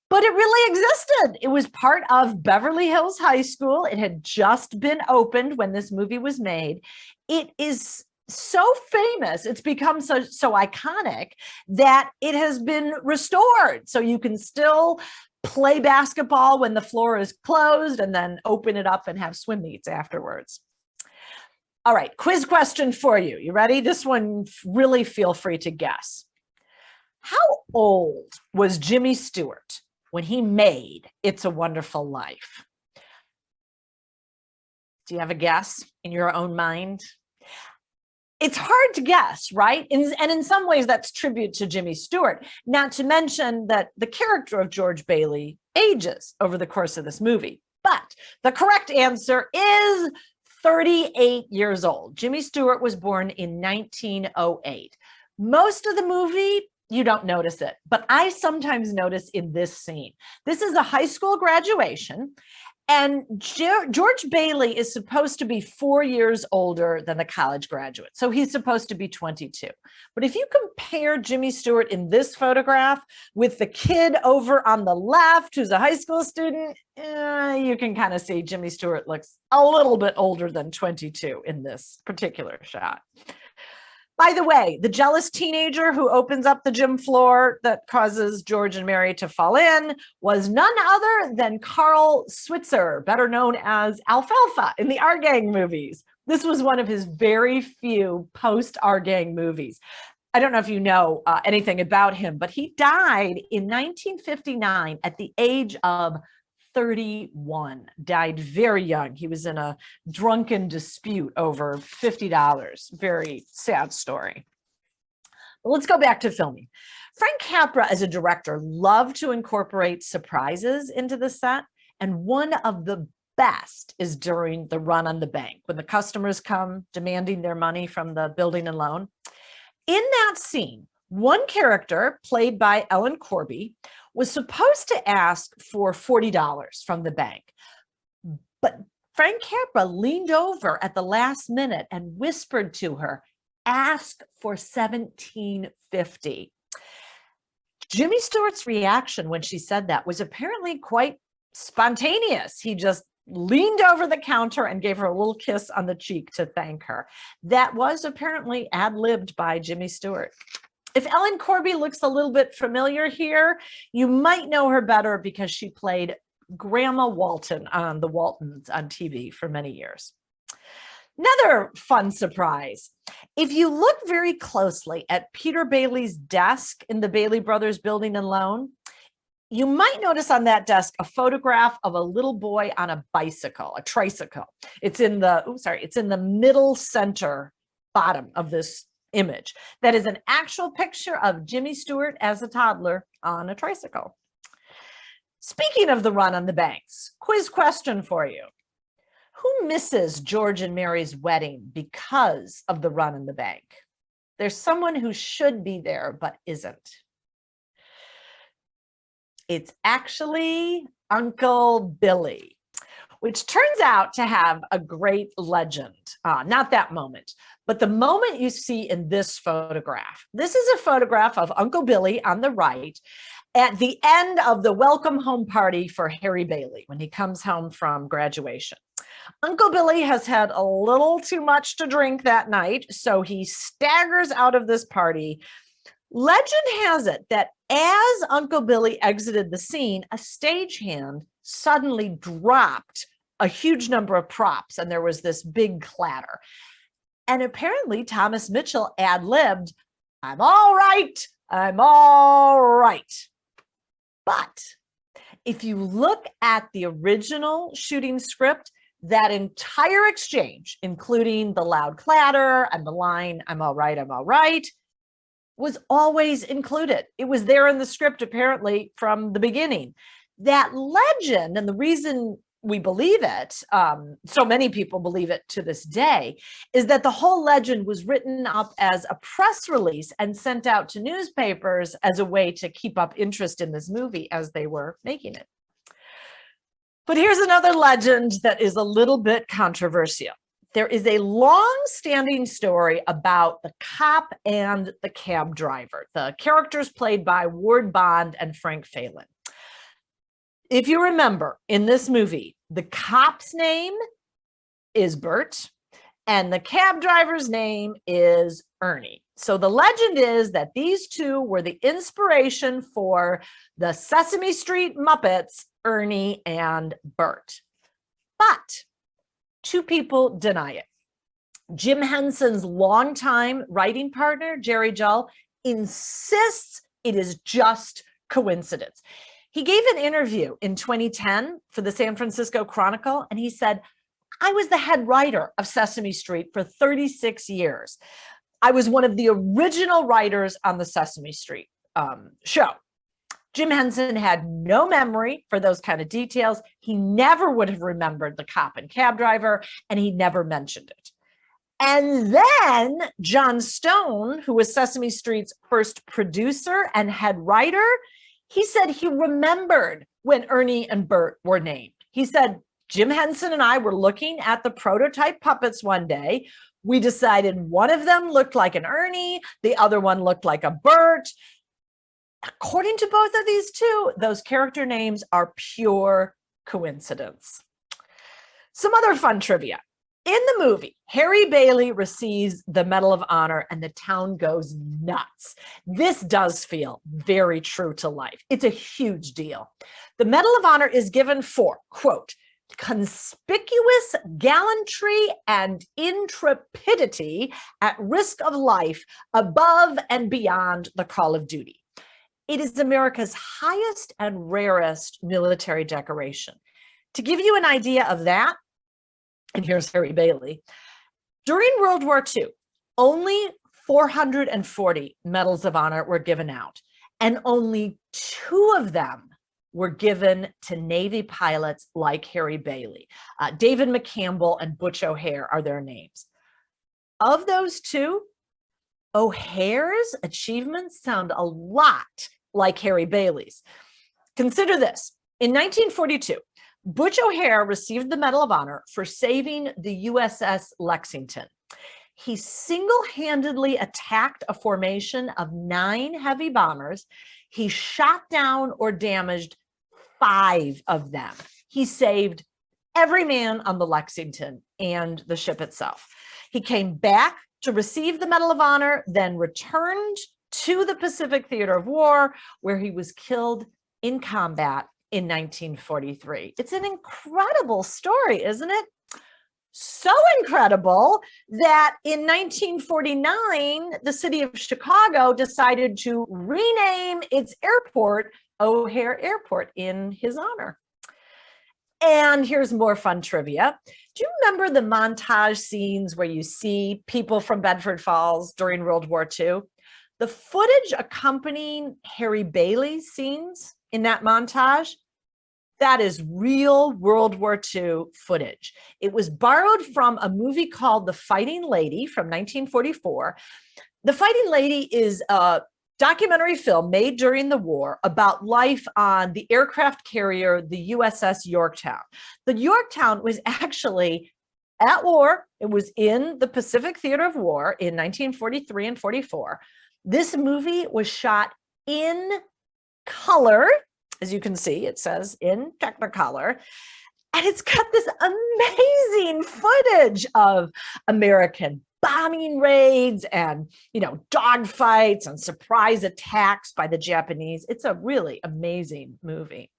Speaker 2: But it really existed. It was part of Beverly Hills High School. It had just been opened when this movie was made. It is so famous, it's become so iconic that it has been restored. So you can still play basketball when the floor is closed, and then open it up and have swim meets afterwards. All right, quiz question for you. You ready? This one, really feel free to guess. How old was Jimmy Stewart when he made It's a Wonderful Life? Do you have a guess in your own mind? It's hard to guess, right? And in some ways, that's tribute to Jimmy Stewart, not to mention that the character of George Bailey ages over the course of this movie. But the correct answer is 38 years old. Jimmy Stewart was born in 1908. Most of the movie, you don't notice it, but I sometimes notice in this scene. This is a high school graduation, and George Bailey is supposed to be 4 years older than the college graduate. So he's supposed to be 22. But if you compare Jimmy Stewart in this photograph with the kid over on the left, who's a high school student, you can kind of see Jimmy Stewart looks a little bit older than 22 in this particular shot. By the way, the jealous teenager who opens up the gym floor that causes George and Mary to fall in was none other than Carl Switzer, better known as Alfalfa in the Our Gang movies. This was one of his very few post-Our Gang movies. I don't know if you know anything about him, but he died in 1959 at the age of 31, died very young. He was in a drunken dispute over $50. Very sad story. But let's go back to filming. Frank Capra, as a director, loved to incorporate surprises into the set. And one of the best is during the run on the bank, when the customers come demanding their money from the building and loan. In that scene, one character, played by Ellen Corby, was supposed to ask for $40 from the bank. But Frank Capra leaned over at the last minute and whispered to her, "Ask for $17.50. Jimmy Stewart's reaction when she said that was apparently quite spontaneous. He just leaned over the counter and gave her a little kiss on the cheek to thank her. That was apparently ad-libbed by Jimmy Stewart. If Ellen Corby looks a little bit familiar here, you might know her better because she played Grandma Walton on the Waltons on TV for many years. Another fun surprise. If you look very closely at Peter Bailey's desk in the Bailey Brothers building and loan, you might notice on that desk a photograph of a little boy on a bicycle, a tricycle. It's in the middle center bottom of this image. That is an actual picture of Jimmy Stewart as a toddler on a tricycle. Speaking of the run on the banks, quiz question for you. Who misses George and Mary's wedding because of the run on the bank? There's someone who should be there but isn't. It's actually Uncle Billy, which turns out to have a great legend. Not that moment, but the moment you see in this photograph. This is a photograph of Uncle Billy on the right at the end of the welcome home party for Harry Bailey when he comes home from graduation. Uncle Billy has had a little too much to drink that night, so he staggers out of this party. Legend has it that as Uncle Billy exited the scene, a stagehand suddenly dropped a huge number of props, and there was this big clatter. And apparently Thomas Mitchell ad-libbed, "I'm all right, I'm all right." But if you look at the original shooting script, that entire exchange, including the loud clatter and the line, I'm all right, was always included. It was there in the script, apparently, from the beginning. That legend, and the reason we believe it, so many people believe it to this day, is that the whole legend was written up as a press release and sent out to newspapers as a way to keep up interest in this movie as they were making it. But here's another legend that is a little bit controversial. There is a long-standing story about the cop and the cab driver, the characters played by Ward Bond and Frank Phelan. If you remember, in this movie, the cop's name is Bert and the cab driver's name is Ernie. So the legend is that these two were the inspiration for the Sesame Street Muppets, Ernie and Bert. But two people deny it. Jim Henson's longtime writing partner, Jerry Jull, insists it is just coincidence. He gave an interview in 2010 for the San Francisco Chronicle, and he said, I was the head writer of Sesame Street for 36 years. I was one of the original writers on the Sesame Street show. Jim Henson had no memory for those kind of details. He never would have remembered the cop and cab driver, and he never mentioned it. And then John Stone, who was Sesame Street's first producer and head writer, he said he remembered when Ernie and Bert were named. He said, Jim Henson and I were looking at the prototype puppets one day. We decided one of them looked like an Ernie, the other one looked like a Bert. According to both of these two, those character names are pure coincidence. Some other fun trivia. In the movie, Harry Bailey receives the Medal of Honor and the town goes nuts. This does feel very true to life. It's a huge deal. The Medal of Honor is given for, quote, conspicuous gallantry and intrepidity at risk of life above and beyond the call of duty. It is America's highest and rarest military decoration. To give you an idea of that, and here's Harry Bailey, during World War II, only 440 Medals of Honor were given out, and only 2 of them were given to Navy pilots like Harry Bailey. David McCampbell and Butch O'Hare are their names. Of those 2, O'Hare's achievements sound a lot like Harry Bailey's. Consider this. In 1942, Butch O'Hare received the Medal of Honor for saving the USS Lexington. He single-handedly attacked a formation of 9 heavy bombers. He shot down or damaged 5 of them. He saved every man on the Lexington and the ship itself. He came back to receive the Medal of Honor, then returned to the Pacific Theater of War, where he was killed in combat in 1943. It's an incredible story, isn't it? So incredible that in 1949, the city of Chicago decided to rename its airport O'Hare Airport in his honor. And here's more fun trivia. Do you remember the montage scenes where you see people from Bedford Falls during World War II? The footage accompanying Harry Bailey's scenes in that montage, that is real World War II footage. It was borrowed from a movie called The Fighting Lady from 1944. The Fighting Lady is a documentary film made during the war about life on the aircraft carrier, the USS Yorktown. The Yorktown was actually at war. It was in the Pacific Theater of War in 1943 and 44. This movie was shot in color. As you can see, it says in Technicolor, and it's got this amazing footage of American bombing raids and, dogfights and surprise attacks by the Japanese. It's a really amazing movie.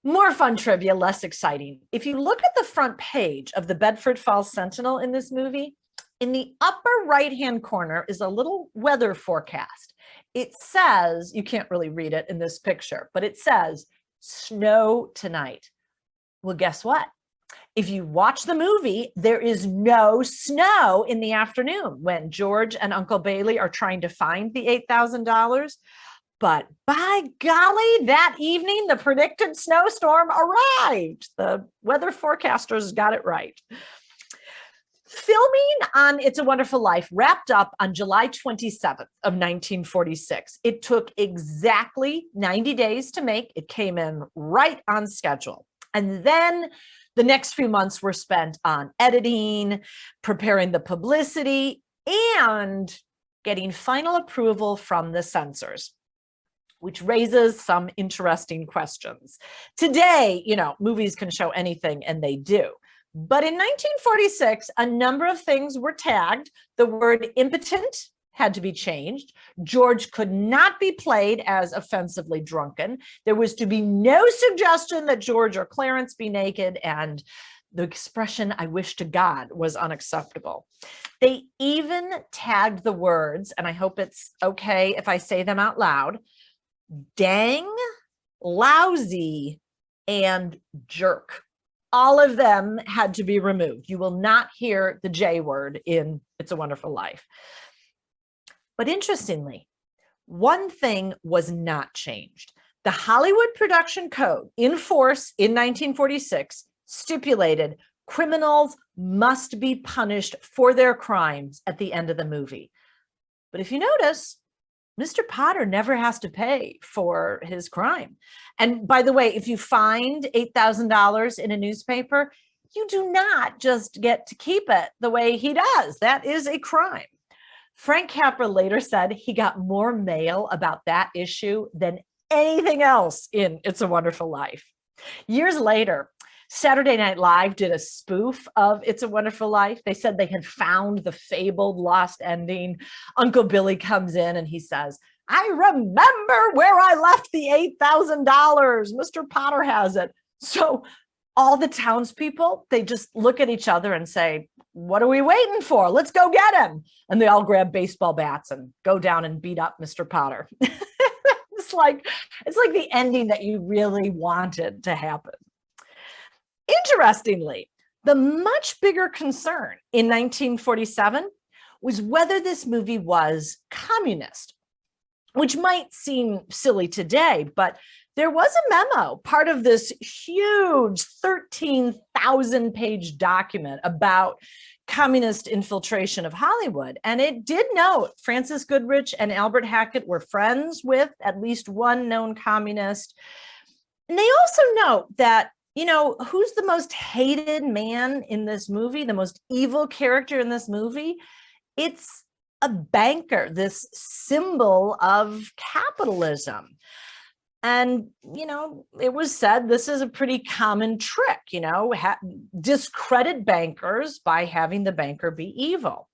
Speaker 2: More fun trivia, less exciting. If you look at the front page of the Bedford Falls Sentinel in this movie, in the upper right-hand corner is a little weather forecast. It says, you can't really read it in this picture, but it says, snow tonight. Well, guess what? If you watch the movie, there is no snow in the afternoon when George and Uncle Bailey are trying to find the $8,000. But by golly, that evening, the predicted snowstorm arrived. The weather forecasters got it right. Filming on It's a Wonderful Life wrapped up on July 27th of 1946. It took exactly 90 days to make. It came in right on schedule. And then the next few months were spent on editing, preparing the publicity, and getting final approval from the censors, which raises some interesting questions. Today, movies can show anything, and they do. But in 1946, a number of things were tagged. The word impotent had to be changed. George could not be played as offensively drunken. There was to be no suggestion that George or Clarence be naked, and the expression "I wish to God" was unacceptable. They even tagged the words, and I hope it's okay if I say them out loud: dang, lousy, and jerk. All of them had to be removed. You will not hear the J word in It's a Wonderful Life. But interestingly, one thing was not changed. The Hollywood Production Code, in force in 1946, stipulated criminals must be punished for their crimes at the end of the movie. But if you notice, Mr. Potter never has to pay for his crime. And by the way, if you find $8,000 in a newspaper, you do not just get to keep it the way he does. That is a crime. Frank Capra later said he got more mail about that issue than anything else in It's a Wonderful Life. Years later, Saturday Night Live did a spoof of It's a Wonderful Life. They said they had found the fabled lost ending. Uncle Billy comes in and he says, "I remember where I left the $8,000. Mr. Potter has it." So all the townspeople, they just look at each other and say, "What are we waiting for? Let's go get him." And they all grab baseball bats and go down and beat up Mr. Potter. It's like the ending that you really wanted to happen. Interestingly, the much bigger concern in 1947 was whether this movie was communist, which might seem silly today, but there was a memo, part of this huge 13,000-page document about communist infiltration of Hollywood. And it did note Francis Goodrich and Albert Hackett were friends with at least one known communist. And they also note that, who's the most hated man in this movie, the most evil character in this movie? It's a banker, this symbol of capitalism. And, it was said this is a pretty common trick, discredit bankers by having the banker be evil.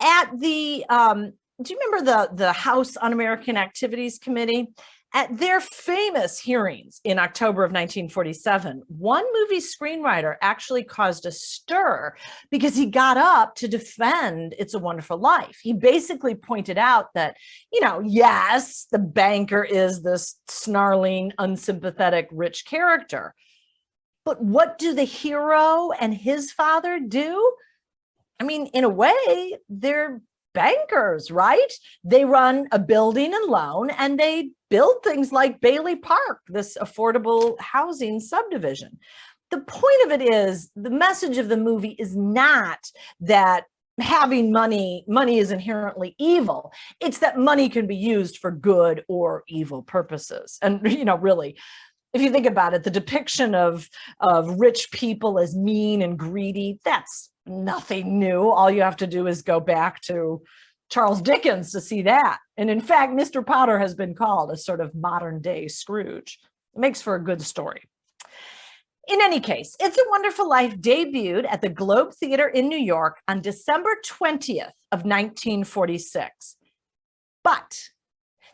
Speaker 2: At the, do you remember the House Un-American Activities Committee? At their famous hearings in October of 1947, one movie screenwriter actually caused a stir because he got up to defend It's a Wonderful Life. He basically pointed out that, yes, the banker is this snarling, unsympathetic, rich character. But what do the hero and his father do? I mean, in a way, they're bankers, right? They run a building and loan, and they build things like Bailey Park, this affordable housing subdivision. The point of it is, the message of the movie is not that having money is inherently evil. It's that money can be used for good or evil purposes. And, really, if you think about it, the depiction of rich people as mean and greedy, that's nothing new. All you have to do is go back to Charles Dickens to see that. And in fact, Mr. Potter has been called a sort of modern day Scrooge. It makes for a good story. In any case, It's a Wonderful Life debuted at the Globe Theater in New York on December 20th of 1946. But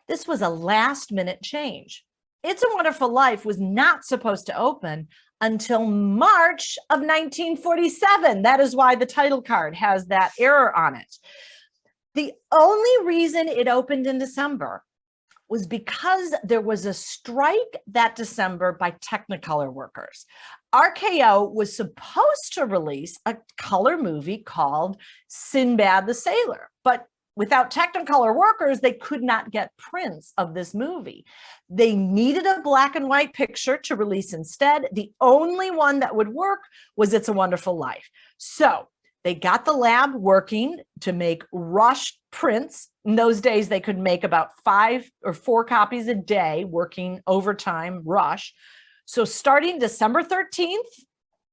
Speaker 2: this was a last minute change. It's a Wonderful Life was not supposed to open until March of 1947. That is why the title card has that error on it. The only reason it opened in December was because there was a strike that December by Technicolor workers. RKO was supposed to release a color movie called Sinbad the Sailor, but without Technicolor workers, they could not get prints of this movie. They needed a black and white picture to release instead. The only one that would work was It's a Wonderful Life. So they got the lab working to make rush prints. In those days, they could make about 5 or 4 copies a day, working overtime rush. So starting December 13th,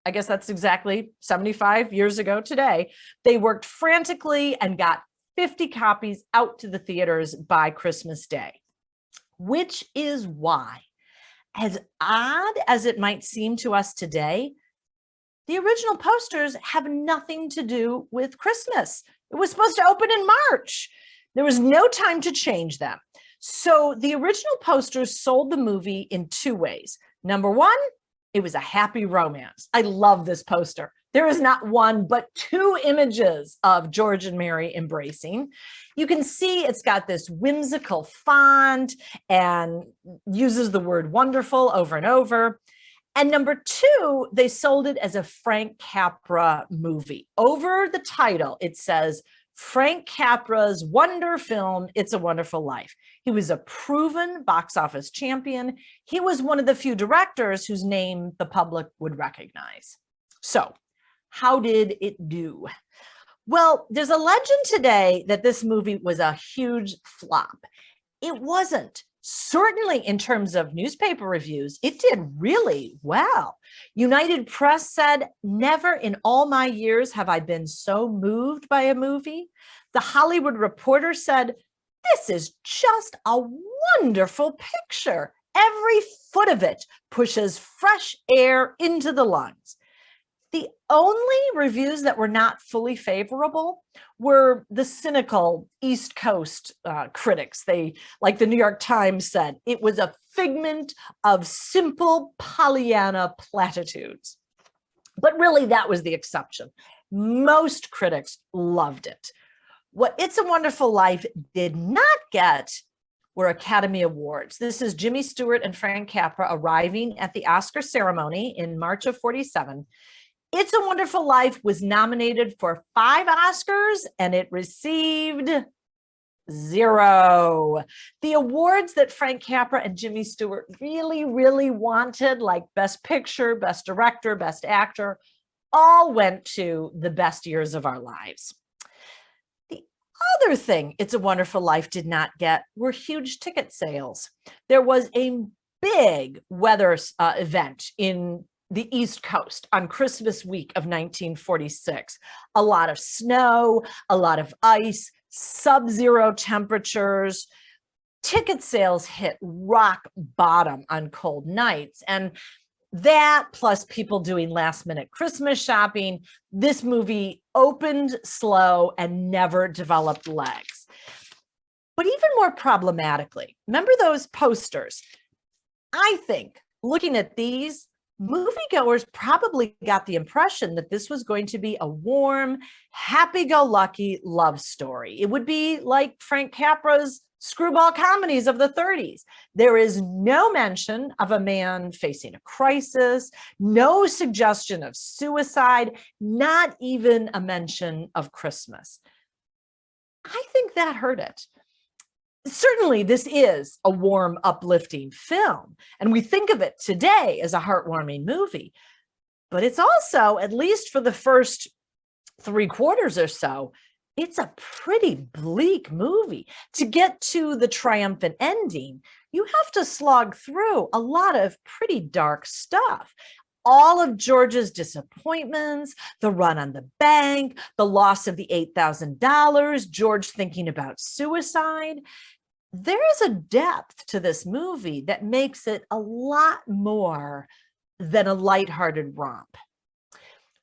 Speaker 2: I guess that's exactly 75 years ago today, they worked frantically and got 50 copies out to the theaters by Christmas Day, which is why, as odd as it might seem to us today, the original posters have nothing to do with Christmas. It was supposed to open in March. There was no time to change them. So the original posters sold the movie in two ways. Number one, it was a happy romance. I love this poster. There is not one, but two images of George and Mary embracing. You can see it's got this whimsical font and uses the word wonderful over and over. And number two, they sold it as a Frank Capra movie. Over the title, it says, Frank Capra's wonder film, It's a Wonderful Life. He was a proven box office champion. He was one of the few directors whose name the public would recognize. So, how did it do? Well, there's a legend today that this movie was a huge flop. It wasn't. Certainly in terms of newspaper reviews, it did really well. United Press said, never in all my years have I been so moved by a movie. The Hollywood Reporter said, this is just a wonderful picture. Every foot of it pushes fresh air into the lungs. The only reviews that were not fully favorable were the cynical East Coast critics. They, like the New York Times said, it was a figment of simple Pollyanna platitudes. But really, that was the exception. Most critics loved it. What It's a Wonderful Life did not get were Academy Awards. This is Jimmy Stewart and Frank Capra arriving at the Oscar ceremony in March of '47. It's a Wonderful Life was nominated for 5 Oscars and it received 0. The awards that Frank Capra and Jimmy Stewart really, really wanted, like Best Picture, Best Director, Best Actor, all went to The Best Years of Our Lives. The other thing It's a Wonderful Life did not get were huge ticket sales. There was a big weather event in the East Coast on Christmas week of 1946. A lot of snow, a lot of ice, sub-zero temperatures. Ticket sales hit rock bottom on cold nights. And that, plus people doing last-minute Christmas shopping, this movie opened slow and never developed legs. But even more problematically, remember those posters? I think, looking at these, moviegoers probably got the impression that this was going to be a warm, happy-go-lucky love story. It would be like Frank Capra's screwball comedies of the 30s. There is no mention of a man facing a crisis, no suggestion of suicide, not even a mention of Christmas. I think that hurt it. Certainly, this is a warm, uplifting film, and we think of it today as a heartwarming movie. But it's also, at least for the first 3 quarters or so, it's a pretty bleak movie. To get to the triumphant ending, you have to slog through a lot of pretty dark stuff. All of George's disappointments, the run on the bank, the loss of the $8,000, George thinking about suicide. There is a depth to this movie that makes it a lot more than a lighthearted romp.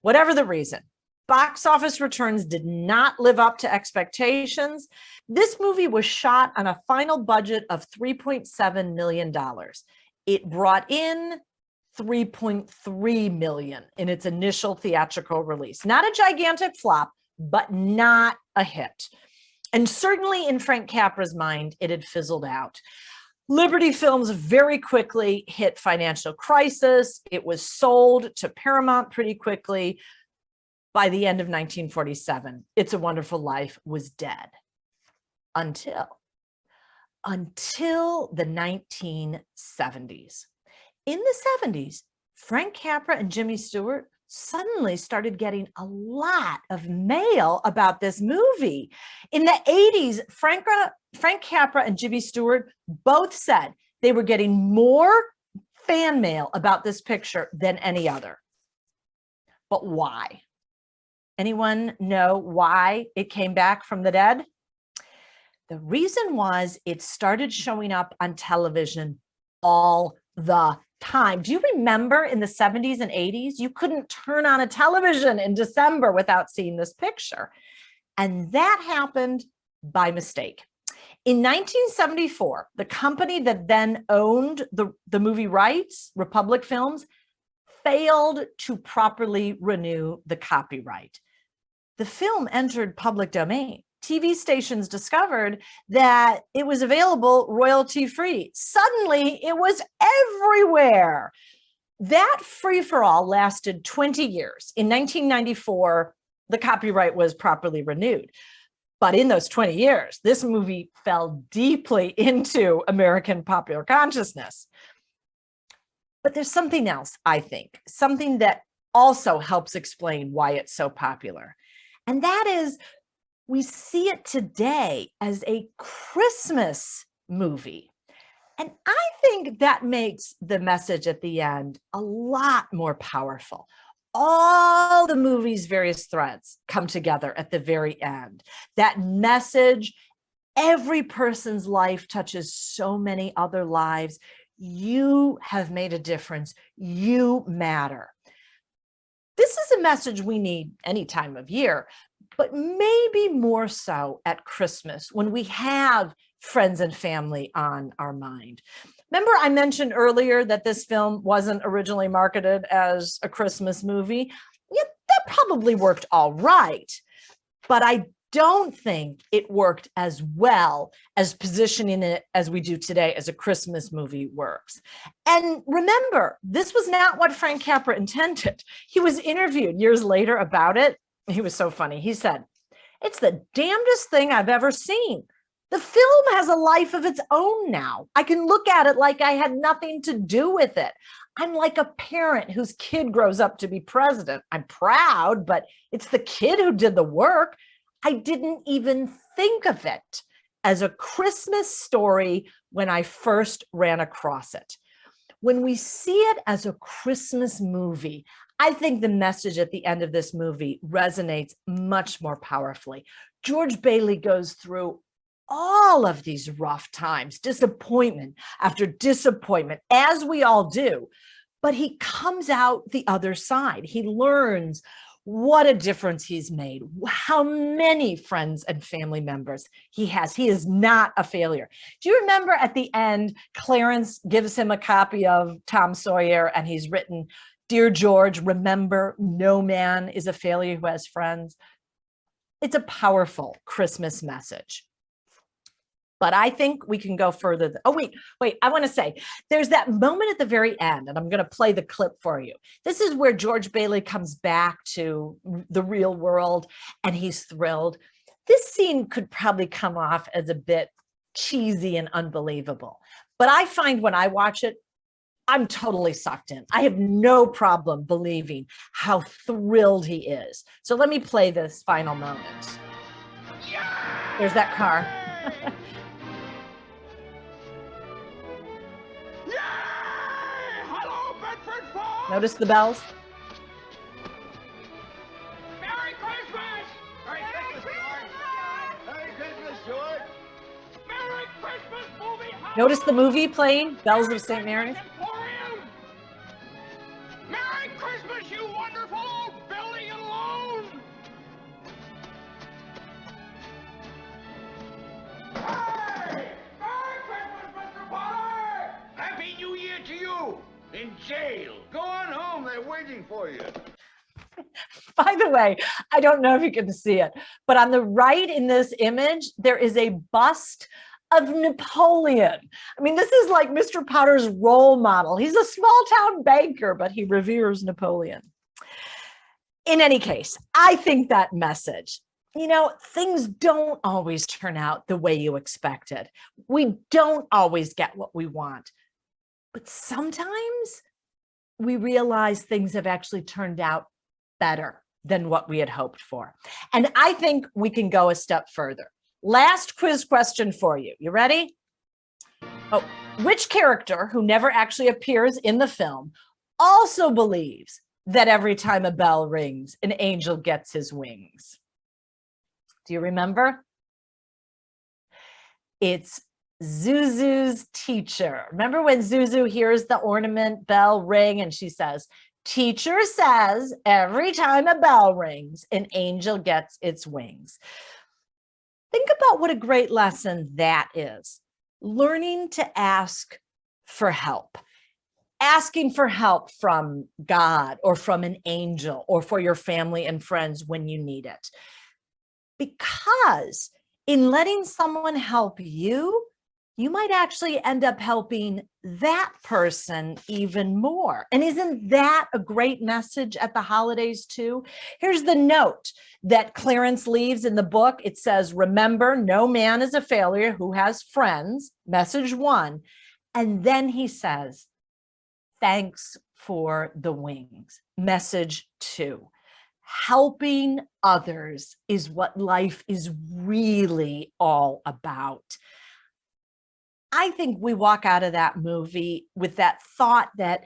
Speaker 2: Whatever the reason, box office returns did not live up to expectations. This movie was shot on a final budget of $3.7 million. It brought in $3.3 million in its initial theatrical release. Not a gigantic flop, but not a hit. And certainly in Frank Capra's mind, it had fizzled out. Liberty Films very quickly hit financial crisis. It was sold to Paramount pretty quickly. By the end of 1947, It's a Wonderful Life was dead. Until the 1970s. In the 70s, Frank Capra and Jimmy Stewart suddenly started getting a lot of mail about this movie. In the 80s, Frank Capra and Jimmy Stewart both said they were getting more fan mail about this picture than any other. But why? Anyone know why it came back from the dead? The reason was it started showing up on television all the time. Do you remember in the 70s and 80s, you couldn't turn on a television in December without seeing this picture? And that happened by mistake. In 1974, the company that then owned the movie rights, Republic Films, failed to properly renew the copyright. The film entered public domain. TV stations discovered that it was available royalty-free. Suddenly, it was everywhere. That free-for-all lasted 20 years. In 1994, the copyright was properly renewed. But in those 20 years, this movie fell deeply into American popular consciousness. But there's something else, I think, something that also helps explain why it's so popular. And that is, we see it today as a Christmas movie. And I think that makes the message at the end a lot more powerful. All the movie's various threads come together at the very end. That message, every person's life touches so many other lives. You have made a difference. You matter. This is a message we need any time of year, but maybe more so at Christmas when we have friends and family on our mind. Remember, I mentioned earlier that this film wasn't originally marketed as a Christmas movie. Yeah, that probably worked all right, but I don't think it worked as well as positioning it as we do today as a Christmas movie works. And remember, this was not what Frank Capra intended. He was interviewed years later about it. He was so funny. He said, "It's the damnedest thing I've ever seen. The film has a life of its own now. I can look at it like I had nothing to do with it. I'm like a parent whose kid grows up to be president. I'm proud, but it's the kid who did the work. I didn't even think of it as a Christmas story when I first ran across it." When we see it as a Christmas movie, I think the message at the end of this movie resonates much more powerfully. George Bailey goes through all of these rough times, disappointment after disappointment, as we all do, but he comes out the other side. He learns what a difference he's made, how many friends and family members he has. He is not a failure. Do you remember at the end, Clarence gives him a copy of Tom Sawyer and he's written, "Dear George, remember, no man is a failure who has friends." It's a powerful Christmas message. But I think we can go further. Oh, wait, I want to say, there's that moment at the very end, and I'm going to play the clip for you. This is where George Bailey comes back to the real world, and he's thrilled. This scene could probably come off as a bit cheesy and unbelievable. But I find when I watch it, I'm totally sucked in. I have no problem believing how thrilled he is. So let me play this final moment. There's that car.
Speaker 3: Hello, Bedford Falls!
Speaker 2: Notice the bells?
Speaker 3: Merry Christmas! Merry Christmas, George! Merry Christmas, George! Merry Christmas, movie!
Speaker 2: Notice the movie playing, Bells of St. Mary's?
Speaker 3: Emporium! Merry Christmas, you wonderful old building and loan! Hey! Merry Christmas, Mr. Potter! Happy New Year to you! In jail. Go on home, they're waiting for you.
Speaker 2: By the way, I don't know if you can see it, but on the right in this image, there is a bust of Napoleon. I mean, this is like Mr. Potter's role model. He's a small town banker, but he reveres Napoleon. In any case, I think that message, things don't always turn out the way you expected. We don't always get what we want. But sometimes we realize things have actually turned out better than what we had hoped for. And I think we can go a step further. Last quiz question for you. You ready? Oh, which character who never actually appears in the film also believes that every time a bell rings, an angel gets his wings? Do you remember? It's Zuzu's teacher. Remember when Zuzu hears the ornament bell ring and she says, "Teacher says every time a bell rings, an angel gets its wings." Think about what a great lesson that is. Learning to ask for help. Asking for help from God or from an angel or for your family and friends when you need it. Because in letting someone help you, you might actually end up helping that person even more. And isn't that a great message at the holidays too? Here's the note that Clarence leaves in the book. It says, remember, no man is a failure who has friends, message 1. And then he says, thanks for the wings, message 2. Helping others is what life is really all about. I think we walk out of that movie with that thought that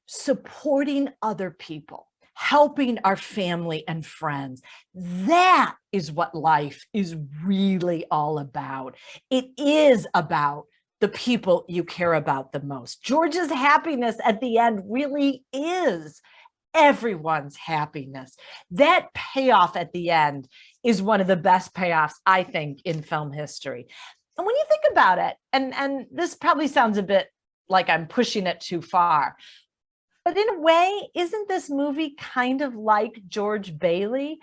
Speaker 2: supporting other people, helping our family and friends, that is what life is really all about. It is about the people you care about the most. George's happiness at the end really is everyone's happiness. That payoff at the end is one of the best payoffs, I think, in film history. And when you think about it, and this probably sounds a bit like I'm pushing it too far, but in a way, isn't this movie kind of like George Bailey?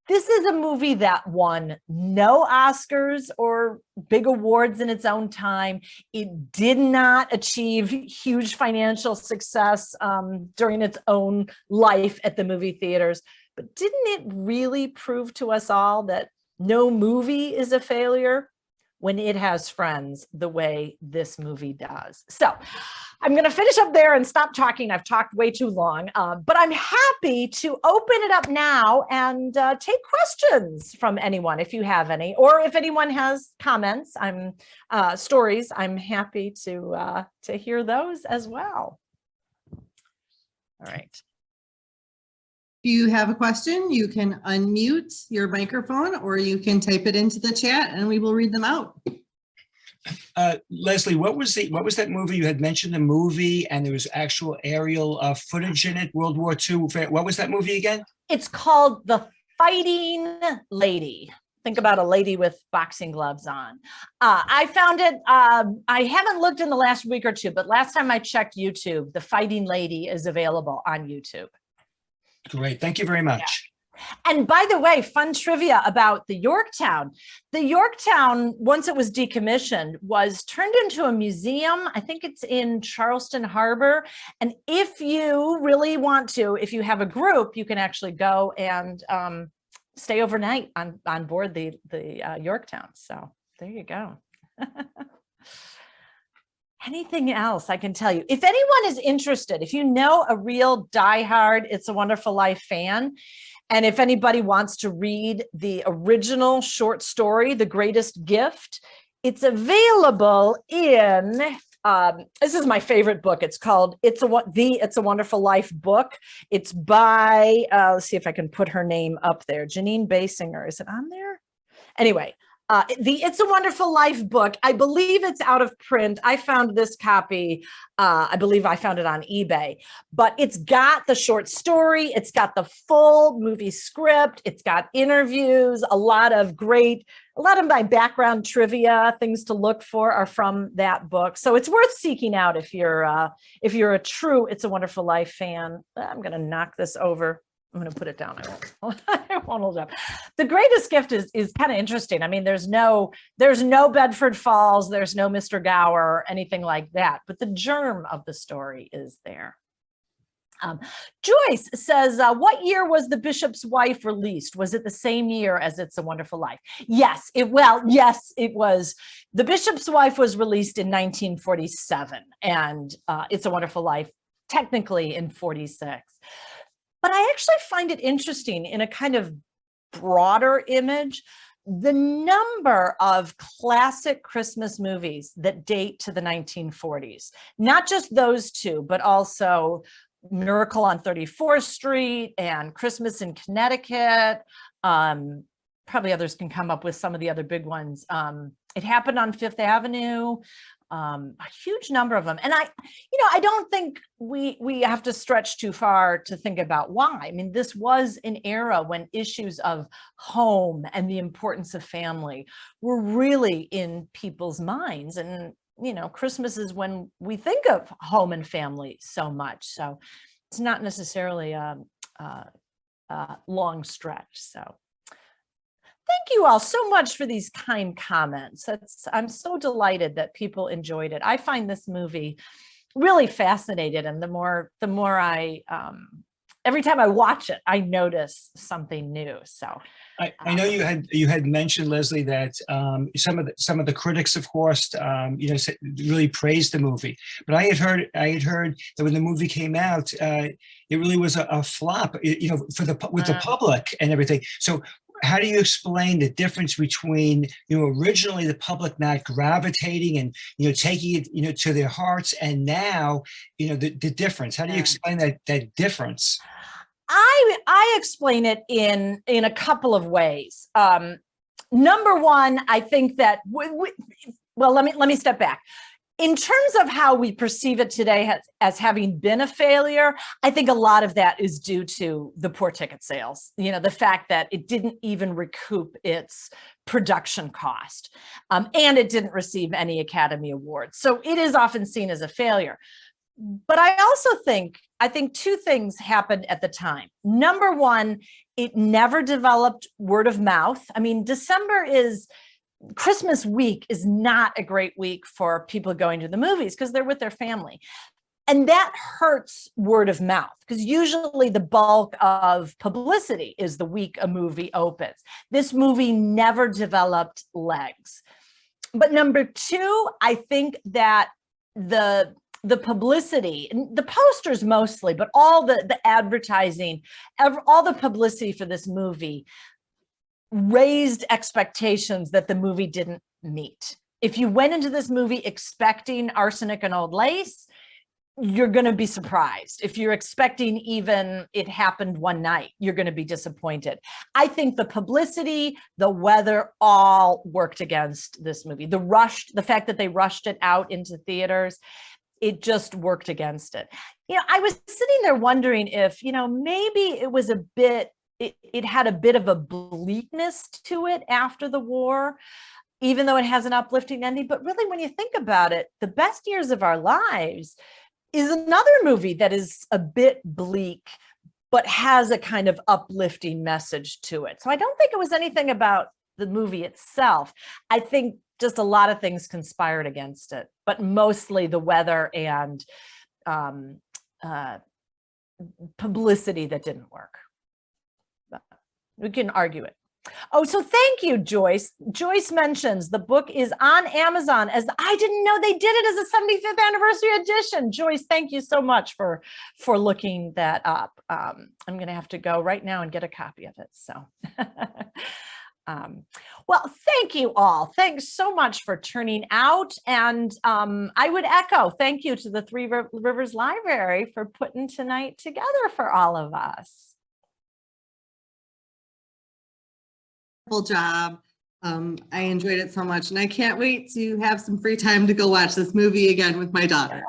Speaker 2: This is a movie that won no Oscars or big awards in its own time. It did not achieve huge financial success during its own life at the movie theaters. But didn't it really prove to us all that no movie is a failure when it has friends the way this movie does? So I'm going to finish up there and stop talking. I've talked way too long, but I'm happy to open it up now and take questions from anyone if you have any, or if anyone has comments, stories, I'm happy to hear those as well. All right.
Speaker 1: If you have a question, you can unmute your microphone or you can type it into the chat and we will read them out.
Speaker 5: Leslie, what was that movie? You had mentioned the movie and there was actual aerial footage in it, World War II. What was that movie again?
Speaker 2: It's called The Fighting Lady. Think about a lady with boxing gloves on. I found it, I haven't looked in the last week or two, but last time I checked YouTube, The Fighting Lady is available on YouTube.
Speaker 5: Great, thank you very much.
Speaker 2: Yeah. And by the way, fun trivia about the Yorktown. The Yorktown, once it was decommissioned, was turned into a museum. I think it's in Charleston Harbor. And if you really want to, if you have a group, you can actually go and stay overnight on board the Yorktown. So there you go. Anything else I can tell you? If anyone is interested, if you know a real diehard It's a Wonderful Life fan, and if anybody wants to read the original short story, The Greatest Gift, it's available in, this is my favorite book. It's called It's a Wonderful Life book. It's by, let's see if I can put her name up there, Janine Basinger. Is it on there? Anyway, the It's a Wonderful Life book, I believe it's out of print. I found this copy, I believe I found it on eBay, but it's got the short story, it's got the full movie script, it's got interviews, a lot of my background trivia, things to look for are from that book. So it's worth seeking out if you're a true It's a Wonderful Life fan. I'm gonna knock this over. I'm going to put it down. I won't hold it up. The Greatest Gift is kind of interesting. I mean, there's no Bedford Falls, there's no Mr. Gower, anything like that, but the germ of the story is there. Joyce says, what year was The Bishop's Wife released? Was it the same year as It's a Wonderful Life? Yes, it was. The Bishop's Wife was released in 1947 and It's a Wonderful Life technically in 46. But I actually find it interesting in a kind of broader image, the number of classic Christmas movies that date to the 1940s, not just those two, but also Miracle on 34th Street and Christmas in Connecticut. Probably others can come up with some of the other big ones. It Happened on Fifth Avenue. A huge number of them. And I don't think we have to stretch too far to think about why. I mean, this was an era when issues of home and the importance of family were really in people's minds. And, Christmas is when we think of home and family so much. So it's not necessarily a long stretch. So thank you all so much for these kind comments. I'm so delighted that people enjoyed it. I find this movie really fascinating, and the more I every time I watch it, I notice something new. So
Speaker 5: I know you had mentioned, Leslie, that some of the critics, of course, really praised the movie. But I had heard that when the movie came out, it really was a flop, with the public and everything. So how do you explain the difference between, originally the public not gravitating and, taking it, to their hearts, and now, the difference? How do you explain that difference?
Speaker 2: I explain it in a couple of ways. Number one, I think that let me step back. In terms of how we perceive it today as having been a failure, I think a lot of that is due to the poor ticket sales. The fact that it didn't even recoup its production cost, and it didn't receive any Academy Awards. So it is often seen as a failure. But I also think two things happened at the time. Number one, it never developed word of mouth. I mean, Christmas week is not a great week for people going to the movies because they're with their family. And that hurts word of mouth, because usually the bulk of publicity is the week a movie opens. This movie never developed legs. But number two, I think that the publicity, the posters mostly, but all the advertising, all the publicity for this movie raised expectations that the movie didn't meet. If you went into this movie expecting arsenic and old lace, you're going to be surprised. If you're expecting even it happened one night, you're going to be disappointed. I think the publicity, the weather, all worked against this movie. The fact that they rushed it out into theaters, it just worked against it. I was sitting there wondering if, maybe it was it had a bit of a bleakness to it after the war, even though it has an uplifting ending. But really, when you think about it, The Best Years of Our Lives is another movie that is a bit bleak, but has a kind of uplifting message to it. So I don't think it was anything about the movie itself. I think just a lot of things conspired against it, but mostly the weather and publicity that didn't work. But we can argue it. Oh, so thank you, Joyce. Joyce mentions the book is on Amazon. I didn't know they did it as a 75th anniversary edition. Joyce, thank you so much for looking that up. I'm going to have to go right now and get a copy of it. So, well, thank you all. Thanks so much for turning out. And I would echo thank you to the Three Rivers Library for putting tonight together for all of us.
Speaker 1: Job. I enjoyed it so much, and I can't wait to have some free time to go watch this movie again with my daughter.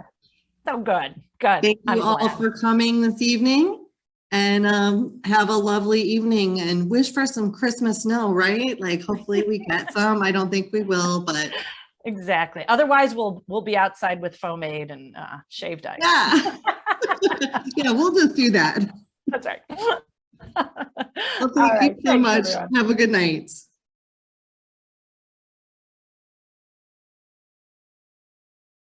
Speaker 2: So good.
Speaker 1: Thank you all for coming this evening, and have a lovely evening, and wish for some Christmas snow, right? Like, hopefully we get some. I don't think we will, but
Speaker 2: exactly. Otherwise, we'll be outside with Foamade and shaved ice.
Speaker 1: Yeah. Yeah, we'll just do that.
Speaker 2: That's right.
Speaker 1: Well, thank you so much. Everyone. Have a good night.